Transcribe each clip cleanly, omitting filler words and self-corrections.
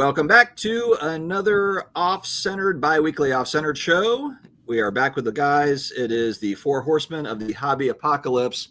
Welcome back to another off-centered, bi-weekly off-centered show. We are back with the guys. It is the Four Horsemen of the Hobby Apocalypse.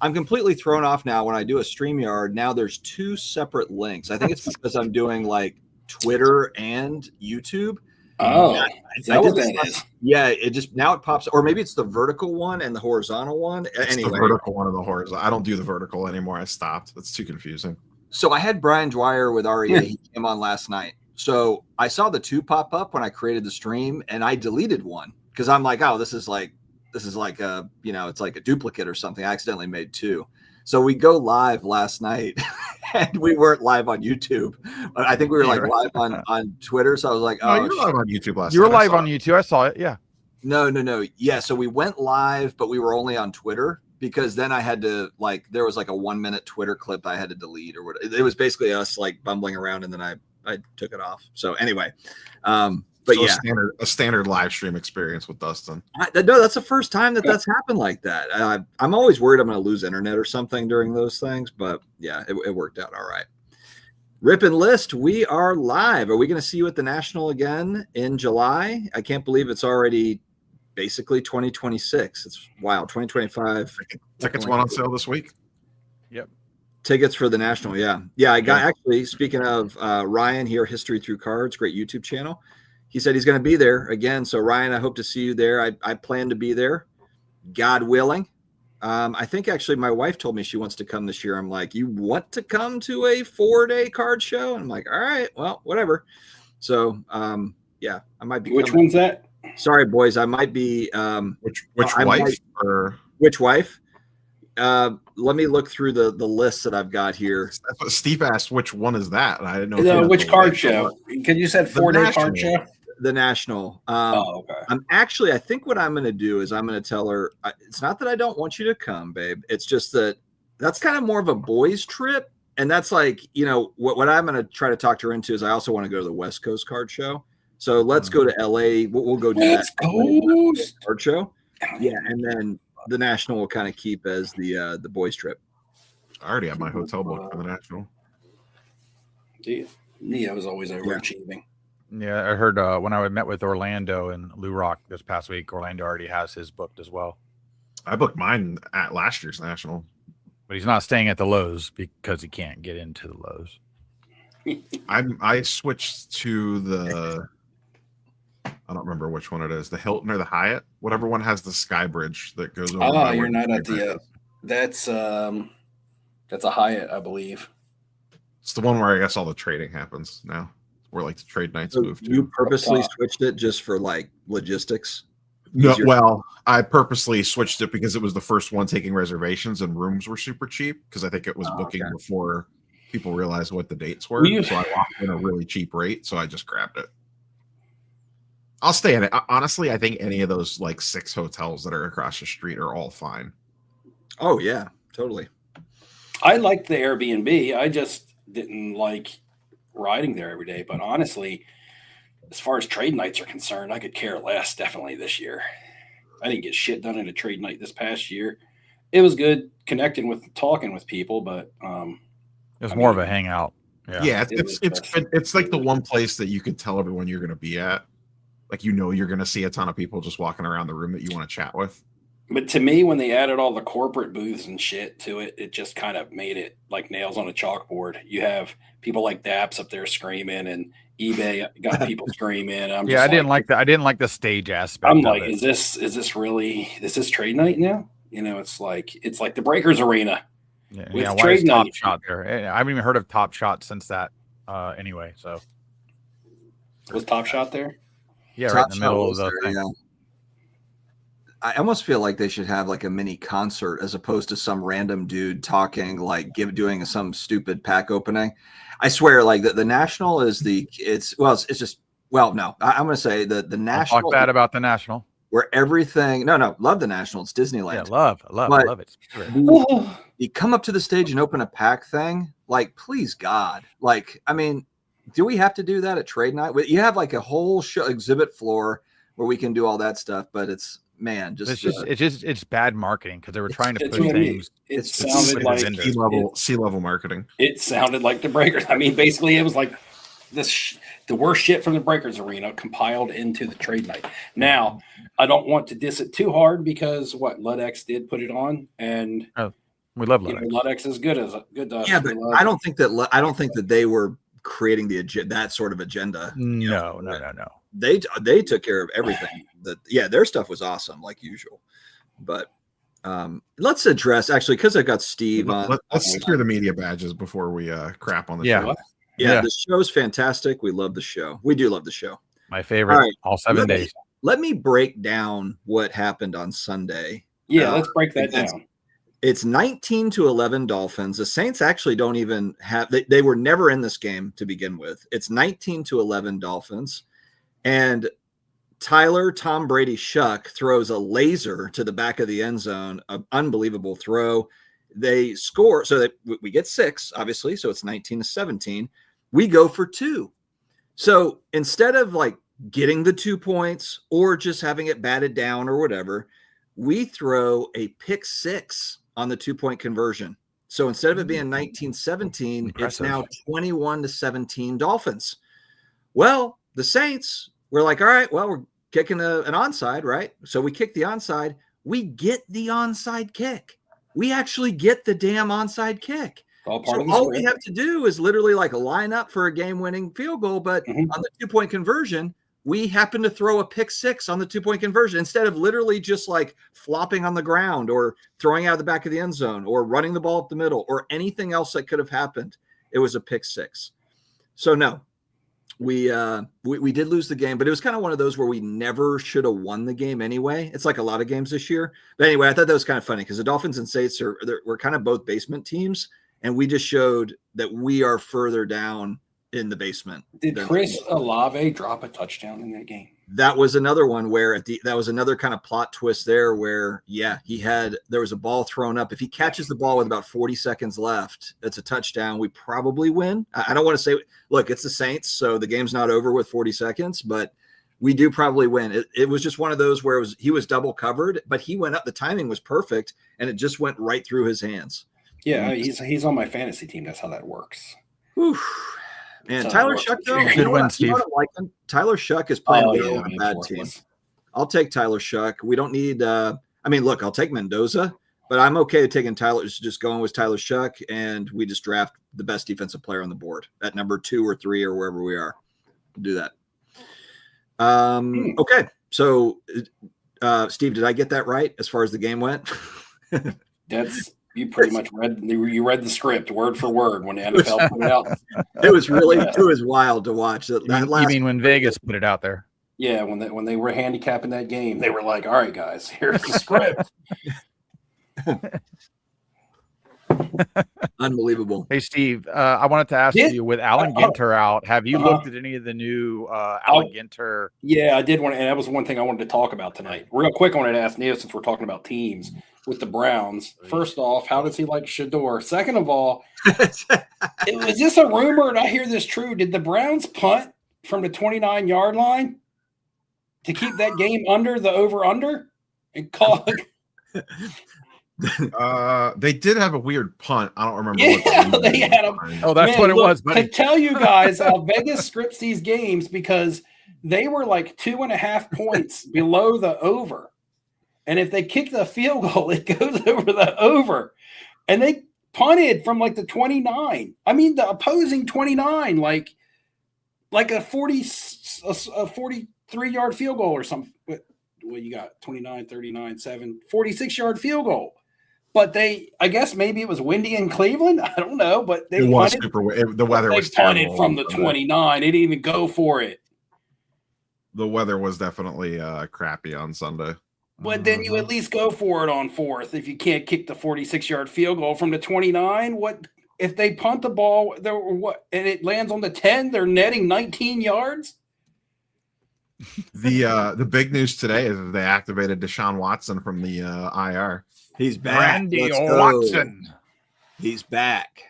I'm completely thrown off now when I do a StreamYard. Now there's two separate links. I think it's because I'm doing like Twitter and YouTube. Oh, is that what that is? Yeah, it just now it pops, or maybe it's the vertical one and the horizontal one. It's anyway, the vertical one and the horizontal. I don't do the vertical anymore. I stopped. That's too confusing. So I had Brian Dwyer with REA. He came on last night. So I saw the two pop up when I created the stream, and I deleted one because I'm like, oh, this is like a, it's like a duplicate or something. I accidentally made two. So we go live last night, and we weren't live on YouTube. But I think we were like live on Twitter. So I was like, oh, you were live on YouTube last night. You were live on YouTube. I saw it. Yeah. No. Yeah. So we went live, but we were only on Twitter because then I had to there was like a 1 minute Twitter clip I had to delete or what. It was basically us like bumbling around, and then I took it off. So anyway, but so yeah, a standard live stream experience with Dustin. No, that's the first time that's happened like that. I'm always worried I'm going to lose internet or something during those things, but yeah, it worked out all right. Rip and List, we are live. Are we going to see you at the National again in July? I can't believe it's already basically 2026. It's wild. 2025. Tickets went on sale this week. Yep. Tickets for the National. Yeah. I got actually, speaking of Ryan here, History Through Cards, great YouTube channel. He said he's going to be there again. So Ryan, I hope to see you there. I plan to be there, God willing. I think actually my wife told me she wants to come this year. I'm like, you want to come to a 4-day card show? And I'm like, all right, well, whatever. So yeah, I might be. Which one's that? Sorry, boys. I might be. Which wife or which wife? Let me look through the lists that I've got here. That's what Steve asked. Which one is that? And I didn't know. Which card show? Because you said 4-day card show. The National. Okay. I think what I'm going to do is I'm going to tell her. It's not that I don't want you to come, babe. It's just that's kind of more of a boys' trip, and that's like what I'm going to try to talk her into is I also want to go to the West Coast card show. So let's go to LA. We'll go do that card show. Yeah, and then the National will kind of keep as the boys' trip. I already have my hotel booked for the National. Yeah, I was always overachieving. Yeah, I heard when I met with Orlando and Lou Rock this past week, Orlando already has his booked as well. I booked mine at last year's National. But he's not staying at the Lowe's because he can't get into the Lowe's. I switched to the I don't remember which one it is, the Hilton or the Hyatt, whatever one has the sky bridge that goes over. Oh, you're not at the that's a Hyatt, I believe. It's the one where I guess all the trading happens now. Where like the trade nights move to. You purposely switched it just for like logistics? No, well, I purposely switched it because it was the first one taking reservations and rooms were super cheap because I think it was booking before people realized what the dates were. So I locked in a really cheap rate, so I just grabbed it. I'll stay in it. Honestly, I think any of those like 6 hotels that are across the street are all fine. Oh yeah, totally. I liked the Airbnb. I just didn't like riding there every day. But honestly, as far as trade nights are concerned, I could care less definitely this year. I didn't get shit done at a trade night this past year. It was good connecting talking with people, but it was more of a hangout. Yeah, it's like the one place that you could tell everyone you're going to be at. Like, you're going to see a ton of people just walking around the room that you want to chat with. But to me, when they added all the corporate booths and shit to it, it just kind of made it like nails on a chalkboard. You have people like Daps up there screaming, and eBay got people screaming. I didn't like the stage aspect. I'm like, is this trade night now? It's like the Breakers Arena. Yeah, why is Top Shot there? I haven't even heard of Top Shot since that. Anyway, so was Top Shot there? Yeah, right in the middle of the thing. Yeah. I almost feel like they should have like a mini concert as opposed to some random dude talking, like doing some stupid pack opening. I swear, like the National is no, I'm going to say the National. Talk bad about the National. Where everything, love the National. It's Disneyland. Yeah, love it. You come up to the stage and open a pack thing. Like, please God. Like, I mean, do we have to do that at trade night? You have like a whole show exhibit floor where we can do all that stuff, but it's bad marketing because they were trying to push things. It sounded like C-level marketing. It sounded like the Breakers. I mean, basically, it was like the worst shit from the Breakers Arena compiled into the trade night. Now, I don't want to diss it too hard because Ludex did put it on, and we love Ludex. Ludex is good to us. Yeah, but I don't think that they were creating that sort of agenda. No. They took care of everything. Their stuff was awesome, like usual. But let's address actually, because I got Steve on. Let's secure the media badges before we crap on the show. Yeah, the show's fantastic. We love the show. We do love the show. My favorite, all 7 days. Let me break down what happened on Sunday. Yeah, let's break that down. It's 19-11 Dolphins. The Saints actually don't even have. They were never in this game to begin with. It's 19-11 Dolphins, and Tyler Tom Brady Shuck throws a laser to the back of the end zone. An unbelievable throw. They score, so that we get 6, obviously. So it's 19-17. We go for 2. So instead of like getting the 2 points or just having it batted down or whatever, we throw a pick 6 on the 2-point conversion. So instead of it being 19-17, it's now 21-17 Dolphins. Well, the Saints were like, all right, well, we're kicking an onside, right? So we kick the onside. We get the onside kick. We actually get the damn onside kick. All we have to do is literally like line up for a game-winning field goal, but on the 2-point conversion, we happen to throw a pick 6 on the 2-point conversion instead of literally just like flopping on the ground or throwing out the back of the end zone or running the ball up the middle or anything else that could have happened. It was a pick 6. So no, we did lose the game, but it was kind of one of those where we never should have won the game anyway. It's like a lot of games this year. But anyway, I thought that was kind of funny because the Dolphins and Saints we're kind of both basement teams, and we just showed that we are further down in the basement. Did Chris Olave drop a touchdown in that game? That was another one where that was another kind of plot twist there where, there was a ball thrown up. If he catches the ball with about 40 seconds left, it's a touchdown. We probably win. I don't want to say, look, it's the Saints, so the game's not over with 40 seconds, but we do probably win. It was just one of those where he was double covered, but he went up. The timing was perfect, and it just went right through his hands. Yeah, he's on my fantasy team. That's how that works. Whew. And Tyler Shuck, though, Tyler Shuck is playing well on a bad team. I'll take Tyler Shuck. We don't need look, I'll take Mendoza, but I'm okay taking just going with Tyler Shuck, and we just draft the best defensive player on the board at number 2 or 3 or wherever we are. We'll do that. Okay. So Steve, did I get that right as far as the game went? You pretty much read the script word for word when the NFL put it out. It was wild to watch. You mean when Vegas put it out there? Yeah, when they were handicapping that game, they were like, "All right, guys, here's the script." Unbelievable. Hey, Steve, I wanted to ask you, with Alan Ginter out, have you looked at any of the new Alan Ginter? Yeah, I did want to, and that was one thing I wanted to talk about tonight. Real quick, I wanted to ask Neil, since we're talking about teams with the Browns. First off, how does he like Shador? Second of all, is this a rumor and I hear this true? Did the Browns punt from the 29-yard line to keep that game under the over-under and call it? They did have a weird punt. I don't remember. Yeah, they had a. Oh, that's what it was. Buddy. To tell you guys how Vegas scripts these games, because they were like 2.5 points below the over, and if they kick the field goal, it goes over the over, and they punted from like the 29. I mean, the opposing 29, like a 43-yard field goal or something. Well, you got 29, 39, 7, 46-yard field goal. But I guess maybe it was windy in Cleveland. I don't know, but it was the weather was terrible. They punted from the 29. They didn't even go for it. The weather was definitely crappy on Sunday. But then you at least go for it on 4th if you can't kick the 46-yard field goal from the 29. What if they punt the ball and it lands on the 10? They're netting 19 yards. The big news today is that they activated Deshaun Watson from the IR. He's back. Randy Watson. He's back.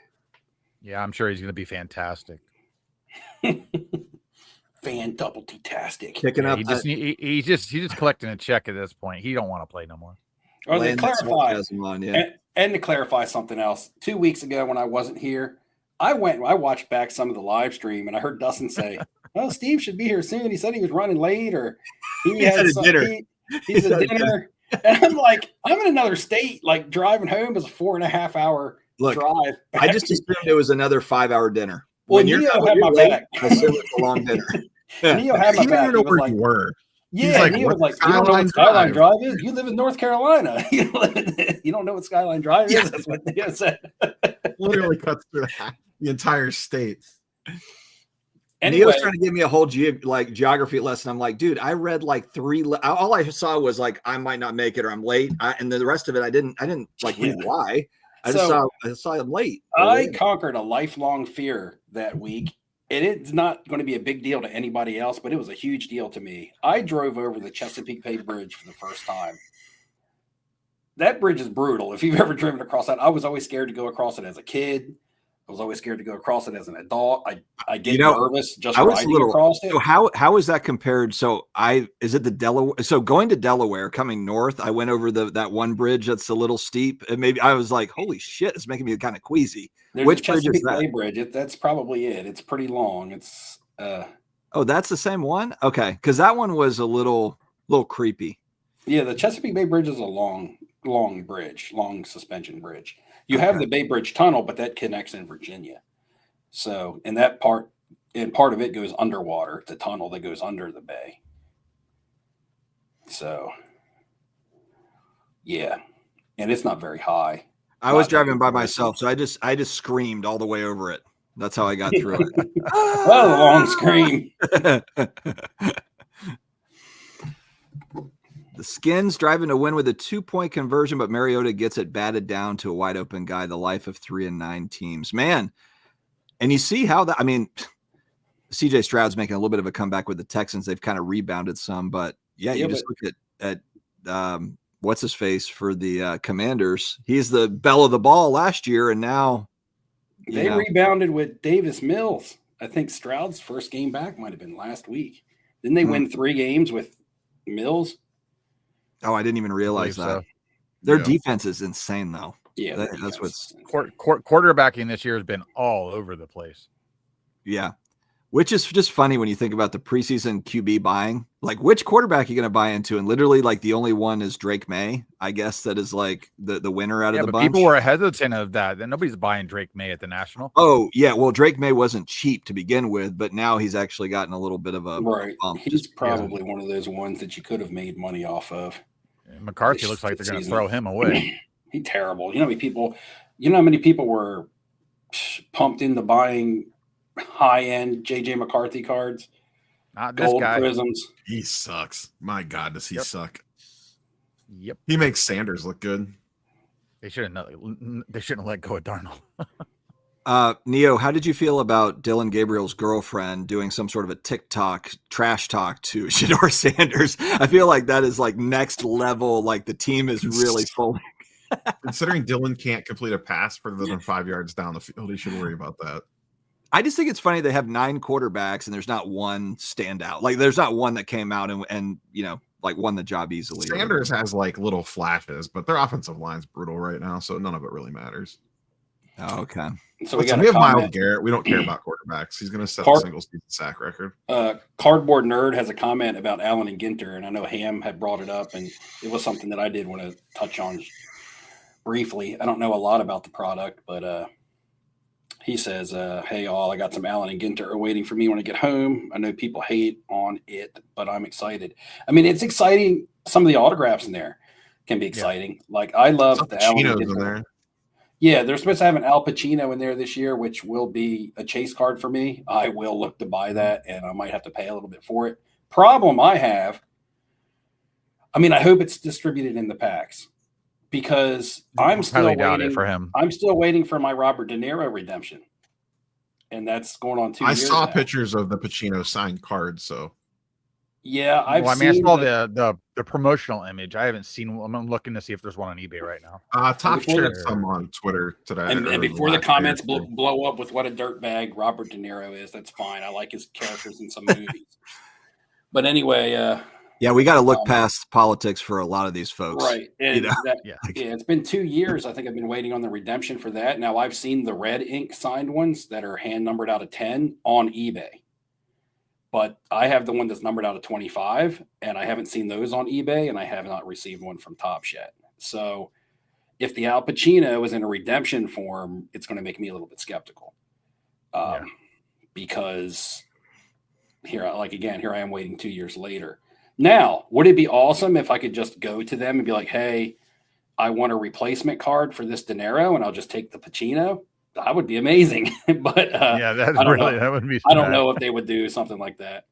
Yeah, I'm sure he's going to be fantastic. Fan-double-tastic. Picking up. He's just collecting a check at this point. He don't want to play no more. Or to clarify, and to clarify something else, 2 weeks ago when I wasn't here, I watched back some of the live stream, and I heard Dustin say, "Oh, Steve should be here soon." He said he was running late, or he had some, dinner. he's at dinner. And I'm like, I'm in another state. Like driving home is a 4.5 hour drive. I just assumed it was another 5-hour dinner. Well, Neo had my back. I assume it's a long dinner. Neo had my He back. didn't know He was where like, you were. yeah, like, Neo was like, you don't know what Skyline Drive is? You live in North Carolina. You don't know what Skyline Drive is? That's what Neo said. Literally cuts through the entire state. Anyway, Neo's trying to give me a whole geography lesson. I'm like, dude, I read like 3. All I saw was like, I might not make it, or I'm late, and then the rest of it, I didn't like read why. I just saw I'm late. I conquered a lifelong fear that week. And it's not going to be a big deal to anybody else, but it was a huge deal to me. I drove over the Chesapeake Bay Bridge for the first time. That bridge is brutal. If you've ever driven across that, I was always scared to go across it as a kid. I was always scared to go across it as an adult. I get nervous just riding across it. So how is that compared? So is it the Delaware? So going to Delaware, coming north, I went over that one bridge that's a little steep, and maybe I was like, holy shit, it's making me kind of queasy. Which bridge is that? Bay Bridge. That's probably it. It's pretty long. It's oh, that's the same one? Okay, because that one was a little creepy. Yeah, the Chesapeake Bay Bridge is a long bridge, long suspension bridge. You have the Bay Bridge Tunnel, but that connects in Virginia. So, and part of it goes underwater. It's a tunnel that goes under the bay. So, yeah, and it's not very high. I was driving by myself, so I just screamed all the way over it. That's how I got through it. Well, a long scream. The Skins driving to win with a 2-point conversion, but Mariota gets it batted down to a wide open guy. The life of 3-9 teams, man. And you see how that, I mean, CJ Stroud's making a little bit of a comeback with the Texans. They've kind of rebounded some, but you just look at what's his face for the Commanders. He's the belle of the ball last year, and now they rebounded with Davis Mills. I think Stroud's first game back might have been last week. Didn't they win 3 games with Mills? Oh, I didn't even realize that. So. Their defense is insane, though. Yeah, that's what's quarterbacking this year has been all over the place. Yeah, which is just funny when you think about the preseason QB buying. Like, which quarterback are you going to buy into? And literally, like, the only one is Drake May, I guess, that is like the winner out of the bunch. People were hesitant of that. And nobody's buying Drake May at the National. Oh, yeah. Well, Drake May wasn't cheap to begin with, but now he's actually gotten a little bit of a bump. He's probably one of those ones that you could have made money off of. McCarthy looks like they're going to throw him away. He's terrible. You know how many people were pumped into buying high-end JJ McCarthy cards? Not this Gold guy. Prisms. He sucks. My God, does he suck? Yep. He makes Sanders look good. They shouldn't let go of Darnold. Neo, how did you feel about Dylan Gabriel's girlfriend doing some sort of a TikTok trash talk to Shedeur Sanders? I feel like that is like next level. Like the team is really folding. Considering Dylan can't complete a pass further than 5 yards down the field, he should worry about that. I just think it's funny they have 9 quarterbacks and there's not one standout. Like there's not one that came out and like won the job easily. Sanders has like little flashes, but their offensive line's brutal right now, so none of it really matters. Oh, okay. So we have Myles Garrett. We don't care about quarterbacks. He's going to set a single season sack record. Cardboard Nerd has a comment about Allen and Ginter, and I know Ham had brought it up, and it was something that I did want to touch on briefly. I don't know a lot about the product, but he says, hey, all, I got some Allen and Ginter waiting for me when I get home. I know people hate on it, but I'm excited. I mean, it's exciting. Some of the autographs in there can be exciting. Yeah. Like, I love the Allen and Ginter. Yeah, they're supposed to have an Al Pacino in there this year, which will be a chase card for me. I will look to buy that, and I might have to pay a little bit for it. Problem I have, I mean, I hope it's distributed in the packs because I'm still waiting for him. I'm still waiting for my Robert De Niro redemption, and that's going on 2 years. I saw pictures of the Pacino signed card, so. Yeah, I saw the promotional image. I haven't seen. I'm looking to see if there's one on eBay right now. Top shared some on Twitter today. And before the comments blow up with what a dirtbag Robert De Niro is, that's fine. I like his characters in some movies. But anyway, Yeah, we got to look past politics for a lot of these folks. Right. And Yeah. it's been 2 years. I think I've been waiting on the redemption for that. Now I've seen the red ink signed ones that are hand numbered out of 10 on eBay. But I have the one that's numbered out of 25, and I haven't seen those on eBay, and I have not received one from Topps yet. So if the Al Pacino is in a redemption form, it's going to make me a little bit skeptical. Because here I am waiting 2 years later. Now, would it be awesome if I could just go to them and be like, hey, I want a replacement card for this De Niro, and I'll just take the Pacino? That would be amazing. But yeah, that would be. I don't know if they would do something like that.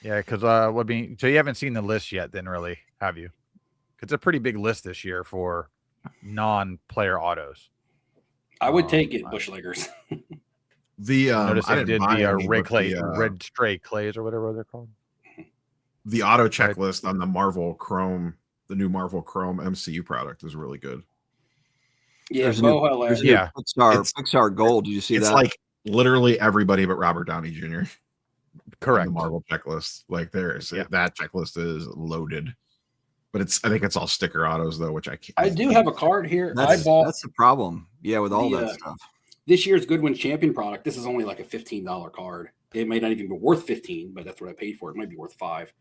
Yeah, because so you haven't seen the list yet, then, really, have you? It's a pretty big list this year for non-player autos. I would take it, Bushliggers. Notice I did the red stray clays or whatever they're called. The auto checklist on the Marvel Chrome, the new Marvel Chrome MCU product is really good. Yeah, Pixar Gold. Did you see that? It's like literally everybody but Robert Downey Jr. Correct. The Marvel checklist, like that checklist is loaded. But I think it's all sticker autos though, which I can't. I do have a card here. That's the problem. Yeah, with all that stuff. This year's Goodwin Champion product. This is only like a $15 card. It may not even be worth 15, but that's what I paid for. It might be worth 5.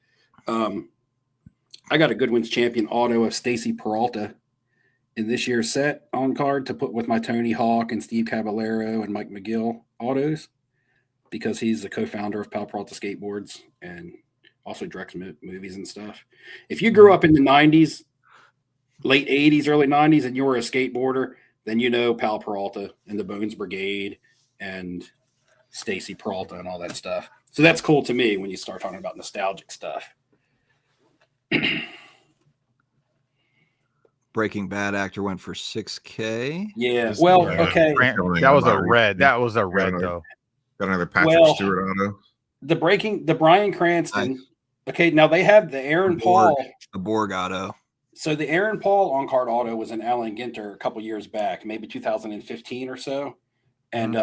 I got a Goodwin's Champion auto of Stacy Peralta in this year's set on card to put with my Tony Hawk and Steve Caballero and Mike McGill autos, because he's the co-founder of Pal Peralta Skateboards and also directs movies and stuff. If you grew up in the 90s, late 80s, early 90s, and you were a skateboarder, then you know Pal Peralta and the Bones Brigade and Stacy Peralta and all that stuff. So that's cool to me when you start talking about nostalgic stuff. Breaking Bad actor went for $6K. Yeah. Well, okay. That was a red. That was a red, though. Got another Patrick Stewart auto. The Bryan Cranston. Okay, now they have the Aaron Paul. The Borg auto. So the Aaron Paul on-card auto was an Alan Ginter a couple years back, maybe 2015 or so. And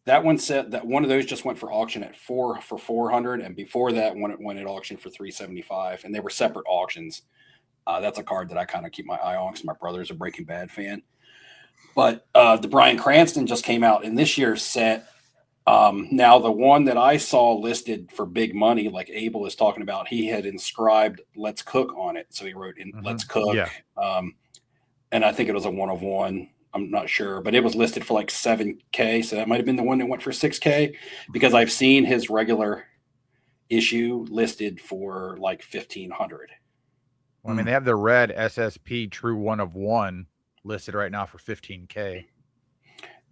that one said that one of those just went for auction at for 400, and before that one it went at auction for 375, and they were separate auctions. That's a card that I kind of keep my eye on because my brother's a Breaking Bad fan. But the Bryan Cranston just came out in this year's set. Now, the one that I saw listed for big money, like Abel is talking about, he had inscribed "Let's Cook" on it. So he wrote in "Let's Cook." Yeah. And I think it was a 1 of 1. I'm not sure, but it was listed for like $7K. So that might have been the one that went for $6K, because I've seen his regular issue listed for like $1,500. Well, I mean, they have the red SSP True 1 of 1 listed right now for $15K.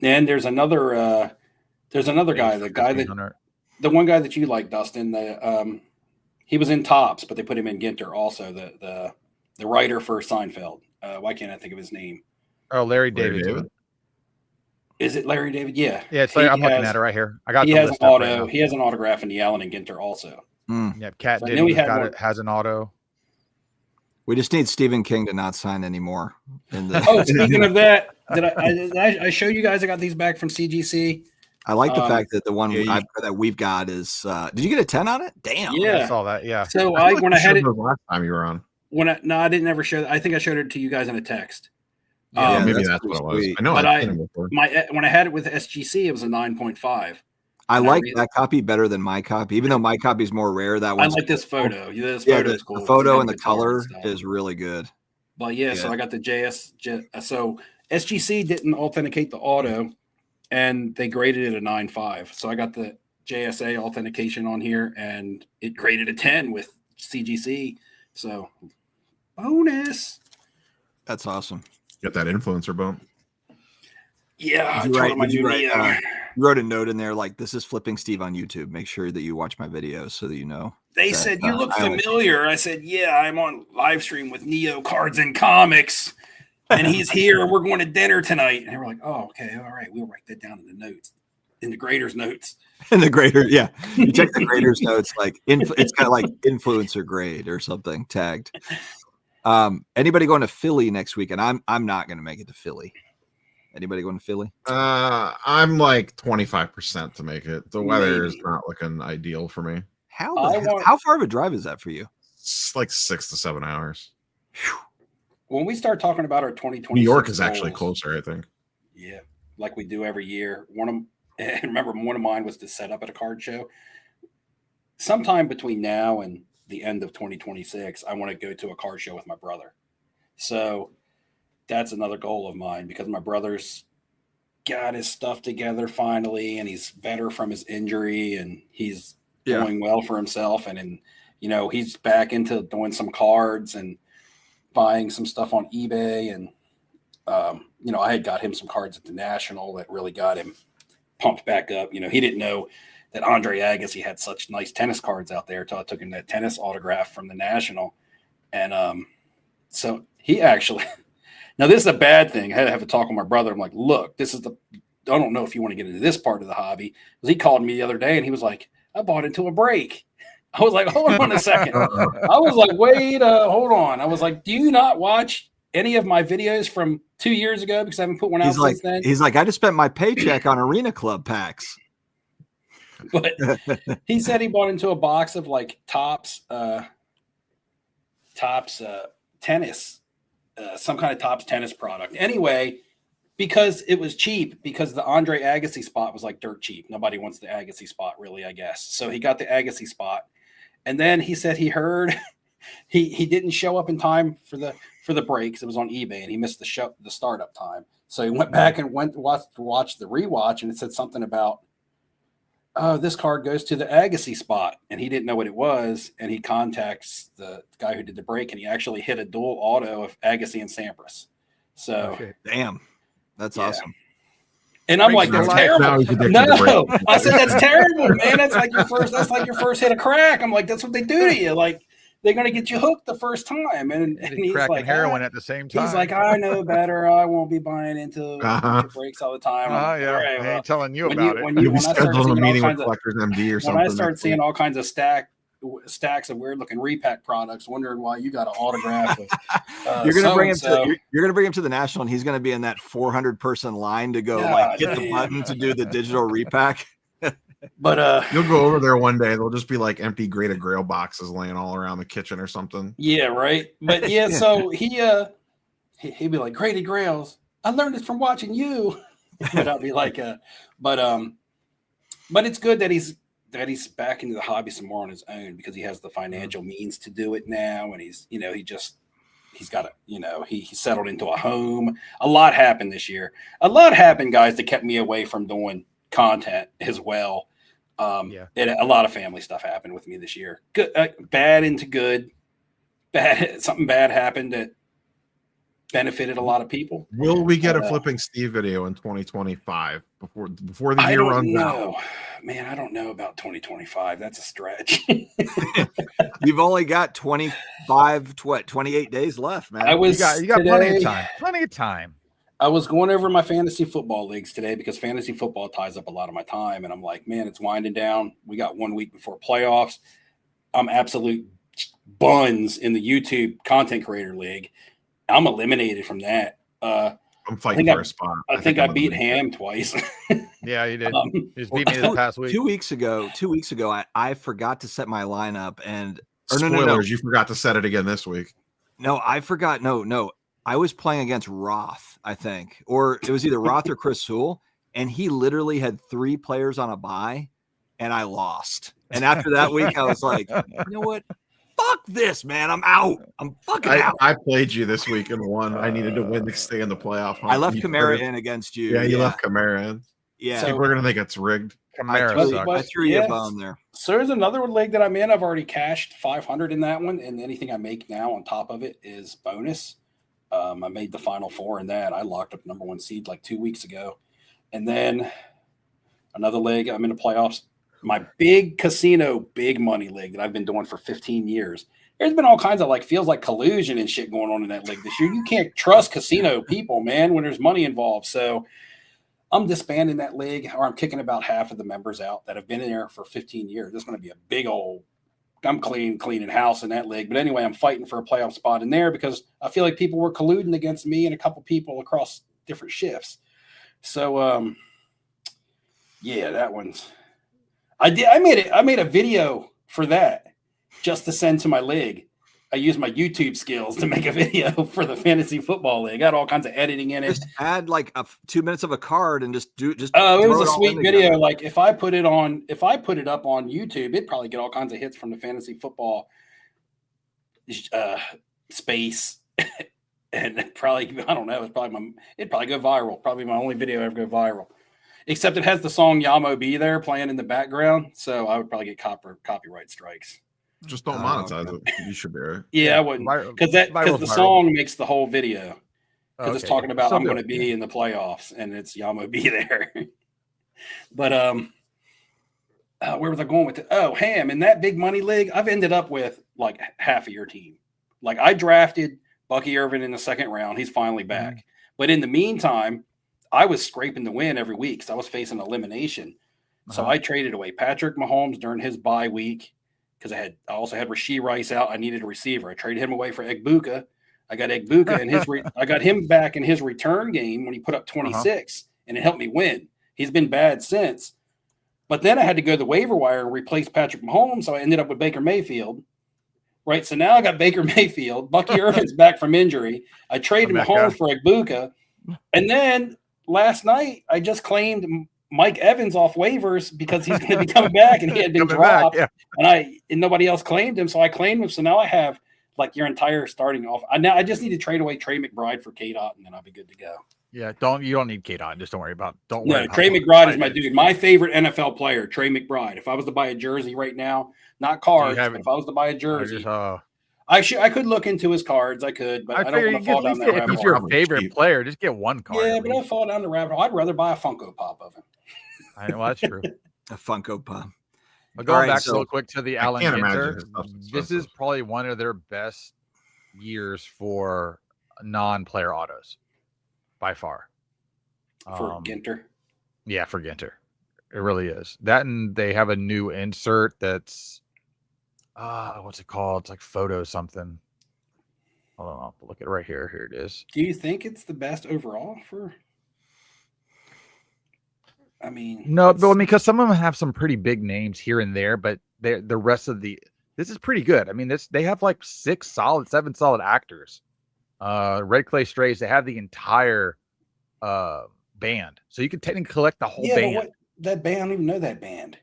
And there's another guy, the one guy that you like, Dustin. He was in Topps, but they put him in Ginter also. The writer for Seinfeld. Why can't I think of his name? Oh, Larry David. Is it Larry David? Yeah. Yeah, it's I'm looking at it right here. I got. He has an auto. He has an autograph in the Allen and Ginter also. Yeah, Cat Diddy has an auto. We just need Stephen King to not sign anymore. Speaking of that, did I show you guys? I got these back from CGC. I like the fact that the one that we've got is. Did you get a 10 on it? Damn. Yeah, I saw that. Yeah. So when I had it last time you were on. I didn't ever show. I think I showed it to you guys in a text. Yeah, maybe that's what it was. I know. When I had it with SGC, it was a 9.5. I like that copy better than my copy, even though my copy is more rare. That one. I like this photo. This photo is cool. The photo and the color is really good. But so I got the so SGC didn't authenticate the auto, and they graded it a 9.5. So I got the JSA authentication on here, and it graded a 10 with CGC. So bonus. That's awesome. Got that influencer bump. Yeah, you wrote a note in there like, "This is Flipping Steve on YouTube. Make sure that you watch my videos so that you know." They said you look familiar. I said, "Yeah, I'm on live stream with Neo Cards and Comics, and he's here. We're going to dinner tonight." And they were like, "Oh, okay, all right. We'll write that down in the notes, in the grader's notes." In the grader, yeah. You check the grader's notes, like it's kind of like influencer grade or something tagged. Anybody going to Philly next week? And I'm not going to make it to Philly. Anybody going to Philly? I'm like 25% to make it. The weather is not looking ideal for me. How far of a drive is that for you? It's like 6 to 7 hours. When we start talking about our 2020, New York is actually closer, I think. Yeah, like we do every year. Remember, one of mine was to set up at a card show. Sometime between now and the end of 2026, I want to go to a card show with my brother. So that's another goal of mine, because my brother's got his stuff together finally, and he's better from his injury, and he's doing well for himself. And he's back into doing some cards and buying some stuff on eBay. And, I had got him some cards at the National that really got him pumped back up. He didn't know that Andre Agassi had such nice tennis cards out there until I took him that tennis autograph from the National. And so he actually – now this is a bad thing. I had to have a talk with my brother. I'm like, look, I don't know if you want to get into this part of the hobby. He called me the other day and he was like, I bought into a break. I was like, hold on a second. I was like, wait, hold on. I was like, do you not watch any of my videos from 2 years ago? Because I haven't put one out since then. He's like, I just spent my paycheck on Arena Club packs. But he said he bought into a box of like Topps tennis, some kind of Topps tennis product. Anyway, because it was cheap, because the Andre Agassi spot was like dirt cheap. Nobody wants the Agassi spot, really, I guess. So he got the Agassi spot. And then he said he heard he didn't show up in time for the breaks. It was on eBay, and he missed the startup time. So he went back and watched the rewatch, and it said something about, this card goes to the Agassi spot, and he didn't know what it was. And he contacts the guy who did the break, and he actually hit a dual auto of Agassi and Sampras. So, damn, that's awesome. And I'm like, that's terrible. No, I said, that's terrible, man. That's like your first hit of crack. I'm like, that's what they do to you. Like, they're going to get you hooked the first time. And he's cracking like, heroin at the same time. He's like, I know better. I won't be buying into breaks all the time. Right, I ain't telling you about it. You'll be scheduling a meeting with Collectors MD or something. When I start seeing all kinds of stacks of weird looking repack products, wondering why you got an autograph of, you're gonna bring him to the National, and he's gonna be in that 400 person line to go hit the button to do the digital repack. But you'll go over there one day, there'll just be like empty Great Grail boxes laying all around the kitchen or something. Yeah, right. But yeah, so he'd be like, Grady Grails, I learned it from watching you. But I'll be like, but it's good that he's back into the hobby some more on his own, because he has the financial means to do it now. And he's got he settled into a home. A lot happened this year. A lot happened, guys, that kept me away from doing content as well. And a lot of family stuff happened with me this year. Good, bad into good. Something bad happened that benefited a lot of people. Will we get a Flipping Steve video in 2025 before the year runs out? Man, I don't know about 2025. That's a stretch. You've only got 28 days left, man. You got plenty of time. Plenty of time. I was going over my fantasy football leagues today, because fantasy football ties up a lot of my time. And I'm like, man, it's winding down. We got 1 week before playoffs. I'm absolute buns in the YouTube content creator league. I'm eliminated from that. I'm fighting for a spot. I think I beat Ham twice. Yeah, you did. You just beat me this past week. 2 weeks ago, I forgot to set my lineup, and spoilers, you forgot to set it again this week. No, I forgot. No. I was playing against Roth, I think, or it was either Roth or Chris Sewell, and he literally had 3 players on a bye, and I lost. And after that week, I was like, you know what? Fuck this, man. I'm out. I'm fucking out. I played you this week and won. I needed to win to stay in the playoff. I left Kamara in against you. Yeah, you left Kamara in. Yeah. People are going to think it's rigged. I threw you a bone there. So there's another league that I'm in. I've already cashed 500 in that one, and anything I make now on top of it is bonus. I made the final 4 in that. I locked up number 1 seed like 2 weeks ago. And then another league, I'm in the playoffs. My big casino, big money league that I've been doing for 15 years. There's been all kinds of feels like collusion and shit going on in that league this year. You can't trust casino people, man, when there's money involved. So I'm disbanding that league, or I'm kicking about half of the members out that have been in there for 15 years. There's going to be a big old, I'm cleaning house in that league. But anyway, I'm fighting for a playoff spot in there, because I feel like people were colluding against me and a couple people across different shifts. So, yeah, that one's. I made a video for that just to send to my league. I use my YouTube skills to make a video for the fantasy football league. I got all kinds of editing in it. Just add like 2 minutes of a card and just Oh, it was a throw it all sweet in video. together. Like if I put it up on YouTube, it'd probably get all kinds of hits from the fantasy football space. And probably, I don't know, it'd probably go viral. Probably my only video ever go viral. Except it has the song Yamo B there playing in the background. So I would probably get copyright strikes. Just don't monetize it. You should be right. Yeah, I wouldn't. Because the song makes the whole video. Because it's talking about I'm going to be in the playoffs, and it's Yamo B there. But where was I going with it? Oh, Ham, in that big money league, I've ended up with like half of your team. Like I drafted Bucky Irvin in the second round. He's finally back. Mm-hmm. But in the meantime, I was scraping the win every week because I was facing elimination. So I traded away Patrick Mahomes during his bye week because I also had Rashee Rice out. I needed a receiver. I traded him away for Egbuka. I got Egbuka and I got him back in his return game when he put up 26, and it helped me win. He's been bad since. But then I had to go to the waiver wire and replace Patrick Mahomes, so I ended up with Baker Mayfield. Right, so now I got Baker Mayfield. Bucky Irvin's back from injury. I traded Mahomes for Egbuka. And then last night, I just claimed Mike Evans off waivers because he's going to be coming back, and he had been dropped. And nobody else claimed him, so I claimed him. So now I have like your entire starting off. I just need to trade away Trey McBride for K-Dot, and then I'll be good to go. Yeah, you don't need K-Dot. Just don't worry about. Trey McBride is my dude. My favorite NFL player, Trey McBride. If I was to buy a jersey right now, not cards, but if I was to buy a jersey, I could look into his cards. I could, but I don't want to fall down that rabbit hole. If he's your favorite player, just get one card. Yeah, but I'll fall down the rabbit hole. I'd rather buy a Funko Pop of him. I know that's true. A Funko Pop. But going back real quick to the Allen Ginter, this is probably one of their best years for non-player autos by far. For Ginter? Yeah, for Ginter. It really is. That, and they have a new insert that's what's it called? It's like photo something. Hold on, I'll look at it right here. Here it is. Do you think it's the best overall for? I mean, no, but because some of them have some pretty big names here and there, but the rest of this is pretty good. I mean, they have like 7 solid actors. Red Clay Strays, they have the entire band, so you can technically collect the whole band. That band, I don't even know that band.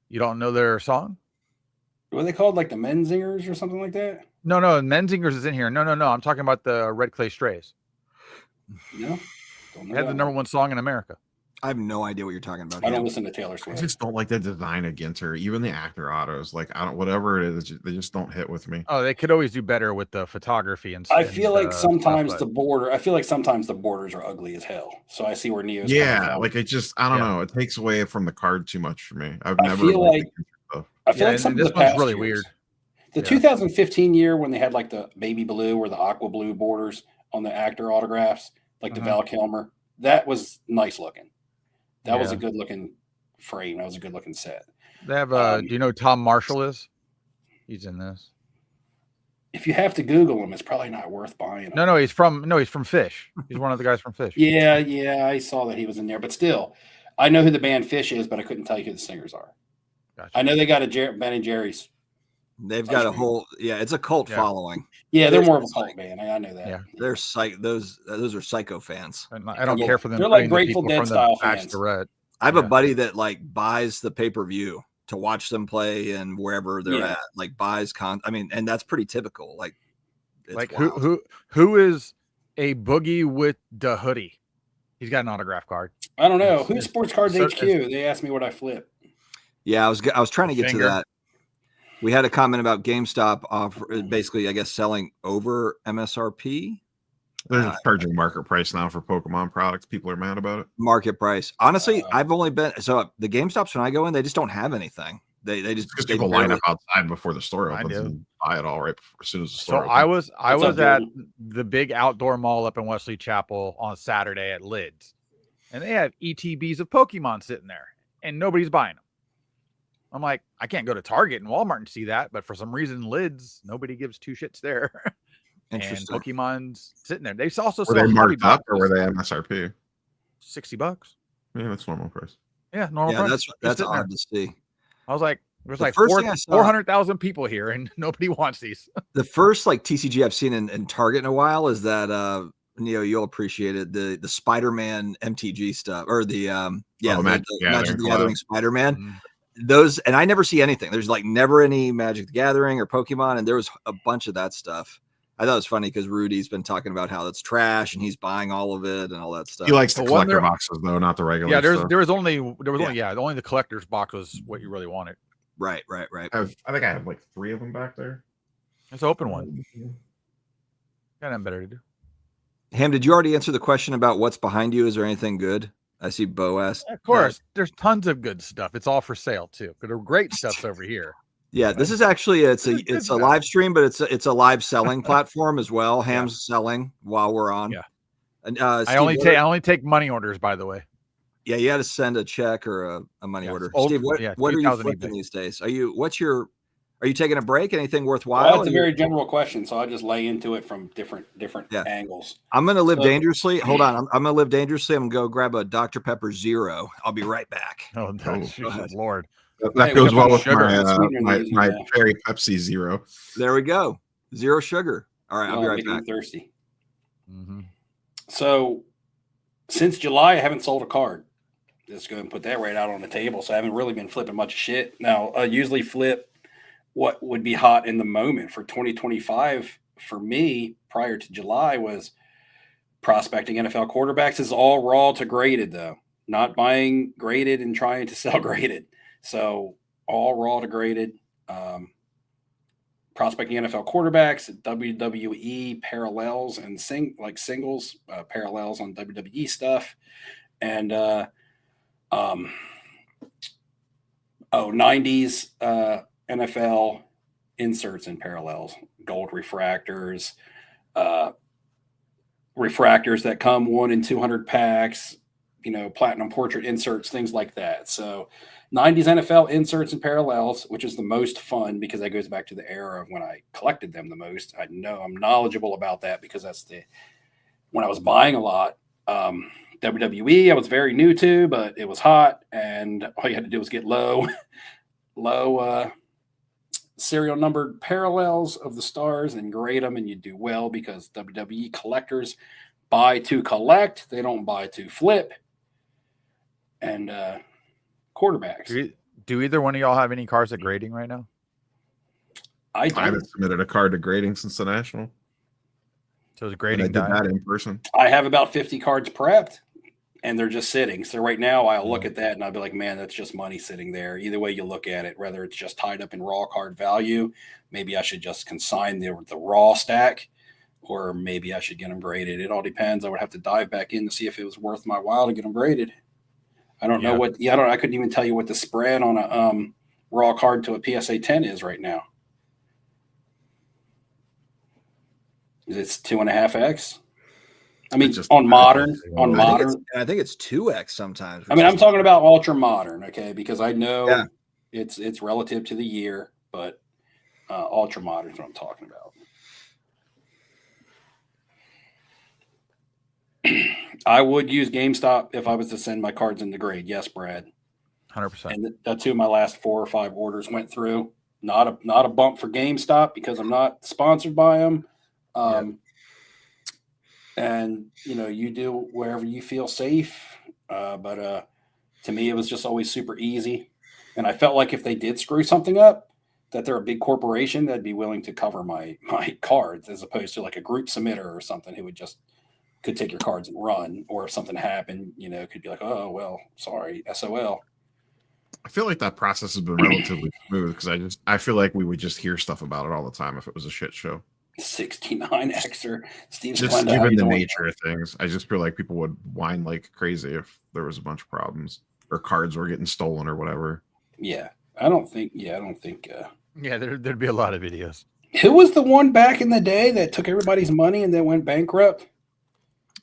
You don't know their song? What are they called? Like the Menzingers or something like that? No, Menzingers is in here. No. I'm talking about the Red Clay Strays. No, they had the number one song in America. I have no idea what you're talking about. I don't listen to Taylor Swift. I just don't like the design of Ginter, even the actor autos. Like whatever it is, they just don't hit with me. Oh, they could always do better with the photography and stuff. I feel like sometimes the borders are ugly as hell. So I see where Neo's. Yeah, like it just I don't know. It takes away from the card too much for me. I feel like some of this the one's past really years, weird. The 2015 year when they had like the baby blue or the aqua blue borders on the actor autographs, like the Val Kilmer, that was nice looking. That was a good looking frame. That was a good looking set. They have do you know who Tom Marshall is? He's in this. If you have to Google him, it's probably not worth buying him. No, he's from Fish. He's one of the guys from Fish. Yeah, I saw that he was in there, but still, I know who the band Fish is, but I couldn't tell you who the singers are. Gotcha. I know they got a Ben and Jerry's. They've got a whole it's a cult following. Yeah, they're more of a cult band. I know that. Yeah, they're those are psycho fans. I don't care for them. They're like Grateful Dead style fans. I have a buddy that like buys the pay-per-view to watch them play and wherever they're at, like buys and that's pretty typical. Like who is a boogie with the hoodie? He's got an autograph card. I don't know. Who's Sports Cards HQ? They asked me what I flip. Yeah, I was trying to get to that. We had a comment about GameStop basically, I guess, selling over MSRP. They're charging market price now for Pokemon products. People are mad about it. Market price. Honestly, I've only been the GameStops when I go in, they just don't have anything. They just because people line up outside before the store opens and buy it all right before, as soon as the store. So opens. I was at the big outdoor mall up in Wesley Chapel on Saturday at Lids, and they have ETBs of Pokemon sitting there, and nobody's buying them. I'm like, I can't go to Target and Walmart and see that, but for some reason, Lids, nobody gives two shits there. And Pokemon's sitting there. They also were they marked up or were they MSRP? $60. Yeah, that's normal price. Yeah, normal price. That's odd to see. I was like, There's like 400,000 people here, and nobody wants these. The first like TCG I've seen in Target in a while is that you'll appreciate it, the Spider-Man MTG stuff, or the Magic the Gathering Spider-Man. Mm-hmm. Those, and I never see anything. There's like never any Magic the Gathering or Pokemon, and there was a bunch of that stuff. I thought it was funny because Rudy's been talking about how it's trash and he's buying all of it and all that stuff. He likes the collector boxes though, not the regular. Yeah, stuff. There was only the collector's box was what you really wanted. Right. I think I have like 3 of them back there. Let's open one. Got nothing better to do. Ham, did you already answer the question about what's behind you? Is there anything good? I see Bo asked. Of course, there's tons of good stuff. It's all for sale too. But the great stuff's over here. Yeah, this is actually it's a live stream, but it's a live selling platform as well. Ham's selling while we're on. Yeah, and I only take money orders, by the way. Yeah, you had to send a check or a money order. Steve, what are you flipping these days? Are you taking a break? Anything worthwhile? Well, that's a very general question, so I'll just lay into it from different angles. I'm going to live dangerously. Hold on. I'm going to live dangerously. I'm going to go grab a Dr. Pepper Zero. I'll be right back. Oh, Lord. That goes well with my Cherry Pepsi Zero. There we go. Zero sugar. All right, I'll be right back. Thirsty. Mm-hmm. So since July, I haven't sold a card. Just go and put that right out on the table. So I haven't really been flipping much of shit. Now, I usually flip what would be hot in the moment. For 2025, for me, prior to July, was prospecting NFL quarterbacks. Is all raw to graded, though. Not buying graded and trying to sell graded. So all raw to graded. Prospecting NFL quarterbacks, WWE parallels and singles, parallels on WWE stuff. And 90s NFL inserts and parallels, gold refractors, refractors that come 1 in 200 packs, platinum portrait inserts, things like that. So 90s NFL inserts and parallels, which is the most fun because that goes back to the era of when I collected them the most. I know I'm knowledgeable about that because that's when I was buying a lot. WWE, I was very new to, but it was hot, and all you had to do was get low serial numbered parallels of the stars and grade them, and you do well because WWE collectors buy to collect; they don't buy to flip. And quarterbacks. Do either one of y'all have any cards at grading right now? I haven't submitted a card to grading since the National. So it's grading. I did that in person. I have about 50 cards prepped, and they're just sitting. So right now I'll look at that and I'll be like, man, that's just money sitting there. Either way you look at it, whether it's just tied up in raw card value, maybe I should just consign the raw stack, or maybe I should get them graded. It all depends. I would have to dive back in to see if it was worth my while to get them graded. I don't know what. Yeah, I couldn't even tell you what the spread on a raw card to a PSA 10 is right now. It's 2.5x. I mean, on modern. I think it's 2x sometimes. I mean, I'm talking about ultra modern, okay? Because I know it's relative to the year, but ultra modern is what I'm talking about. I would use GameStop if I was to send my cards in the grade. Yes, Brad. 100%. And that's who my last 4 or 5 orders went through. Not a bump for GameStop because I'm not sponsored by them. And you do wherever you feel safe. But to me, it was just always super easy. And I felt like if they did screw something up, that they're a big corporation that'd be willing to cover my cards, as opposed to like a group submitter or something who could take your cards and run. Or if something happened, could be like, oh, well, sorry, SOL. I feel like that process has been relatively smooth because I feel like we would just hear stuff about it all the time if it was a shit show. 69xer Steve just Splenda, given the nature of things, I just feel like people would whine like crazy if there was a bunch of problems or cards were getting stolen or whatever. Yeah, I don't think there'd be a lot of videos. Who was the one back in the day that took everybody's money and then went bankrupt?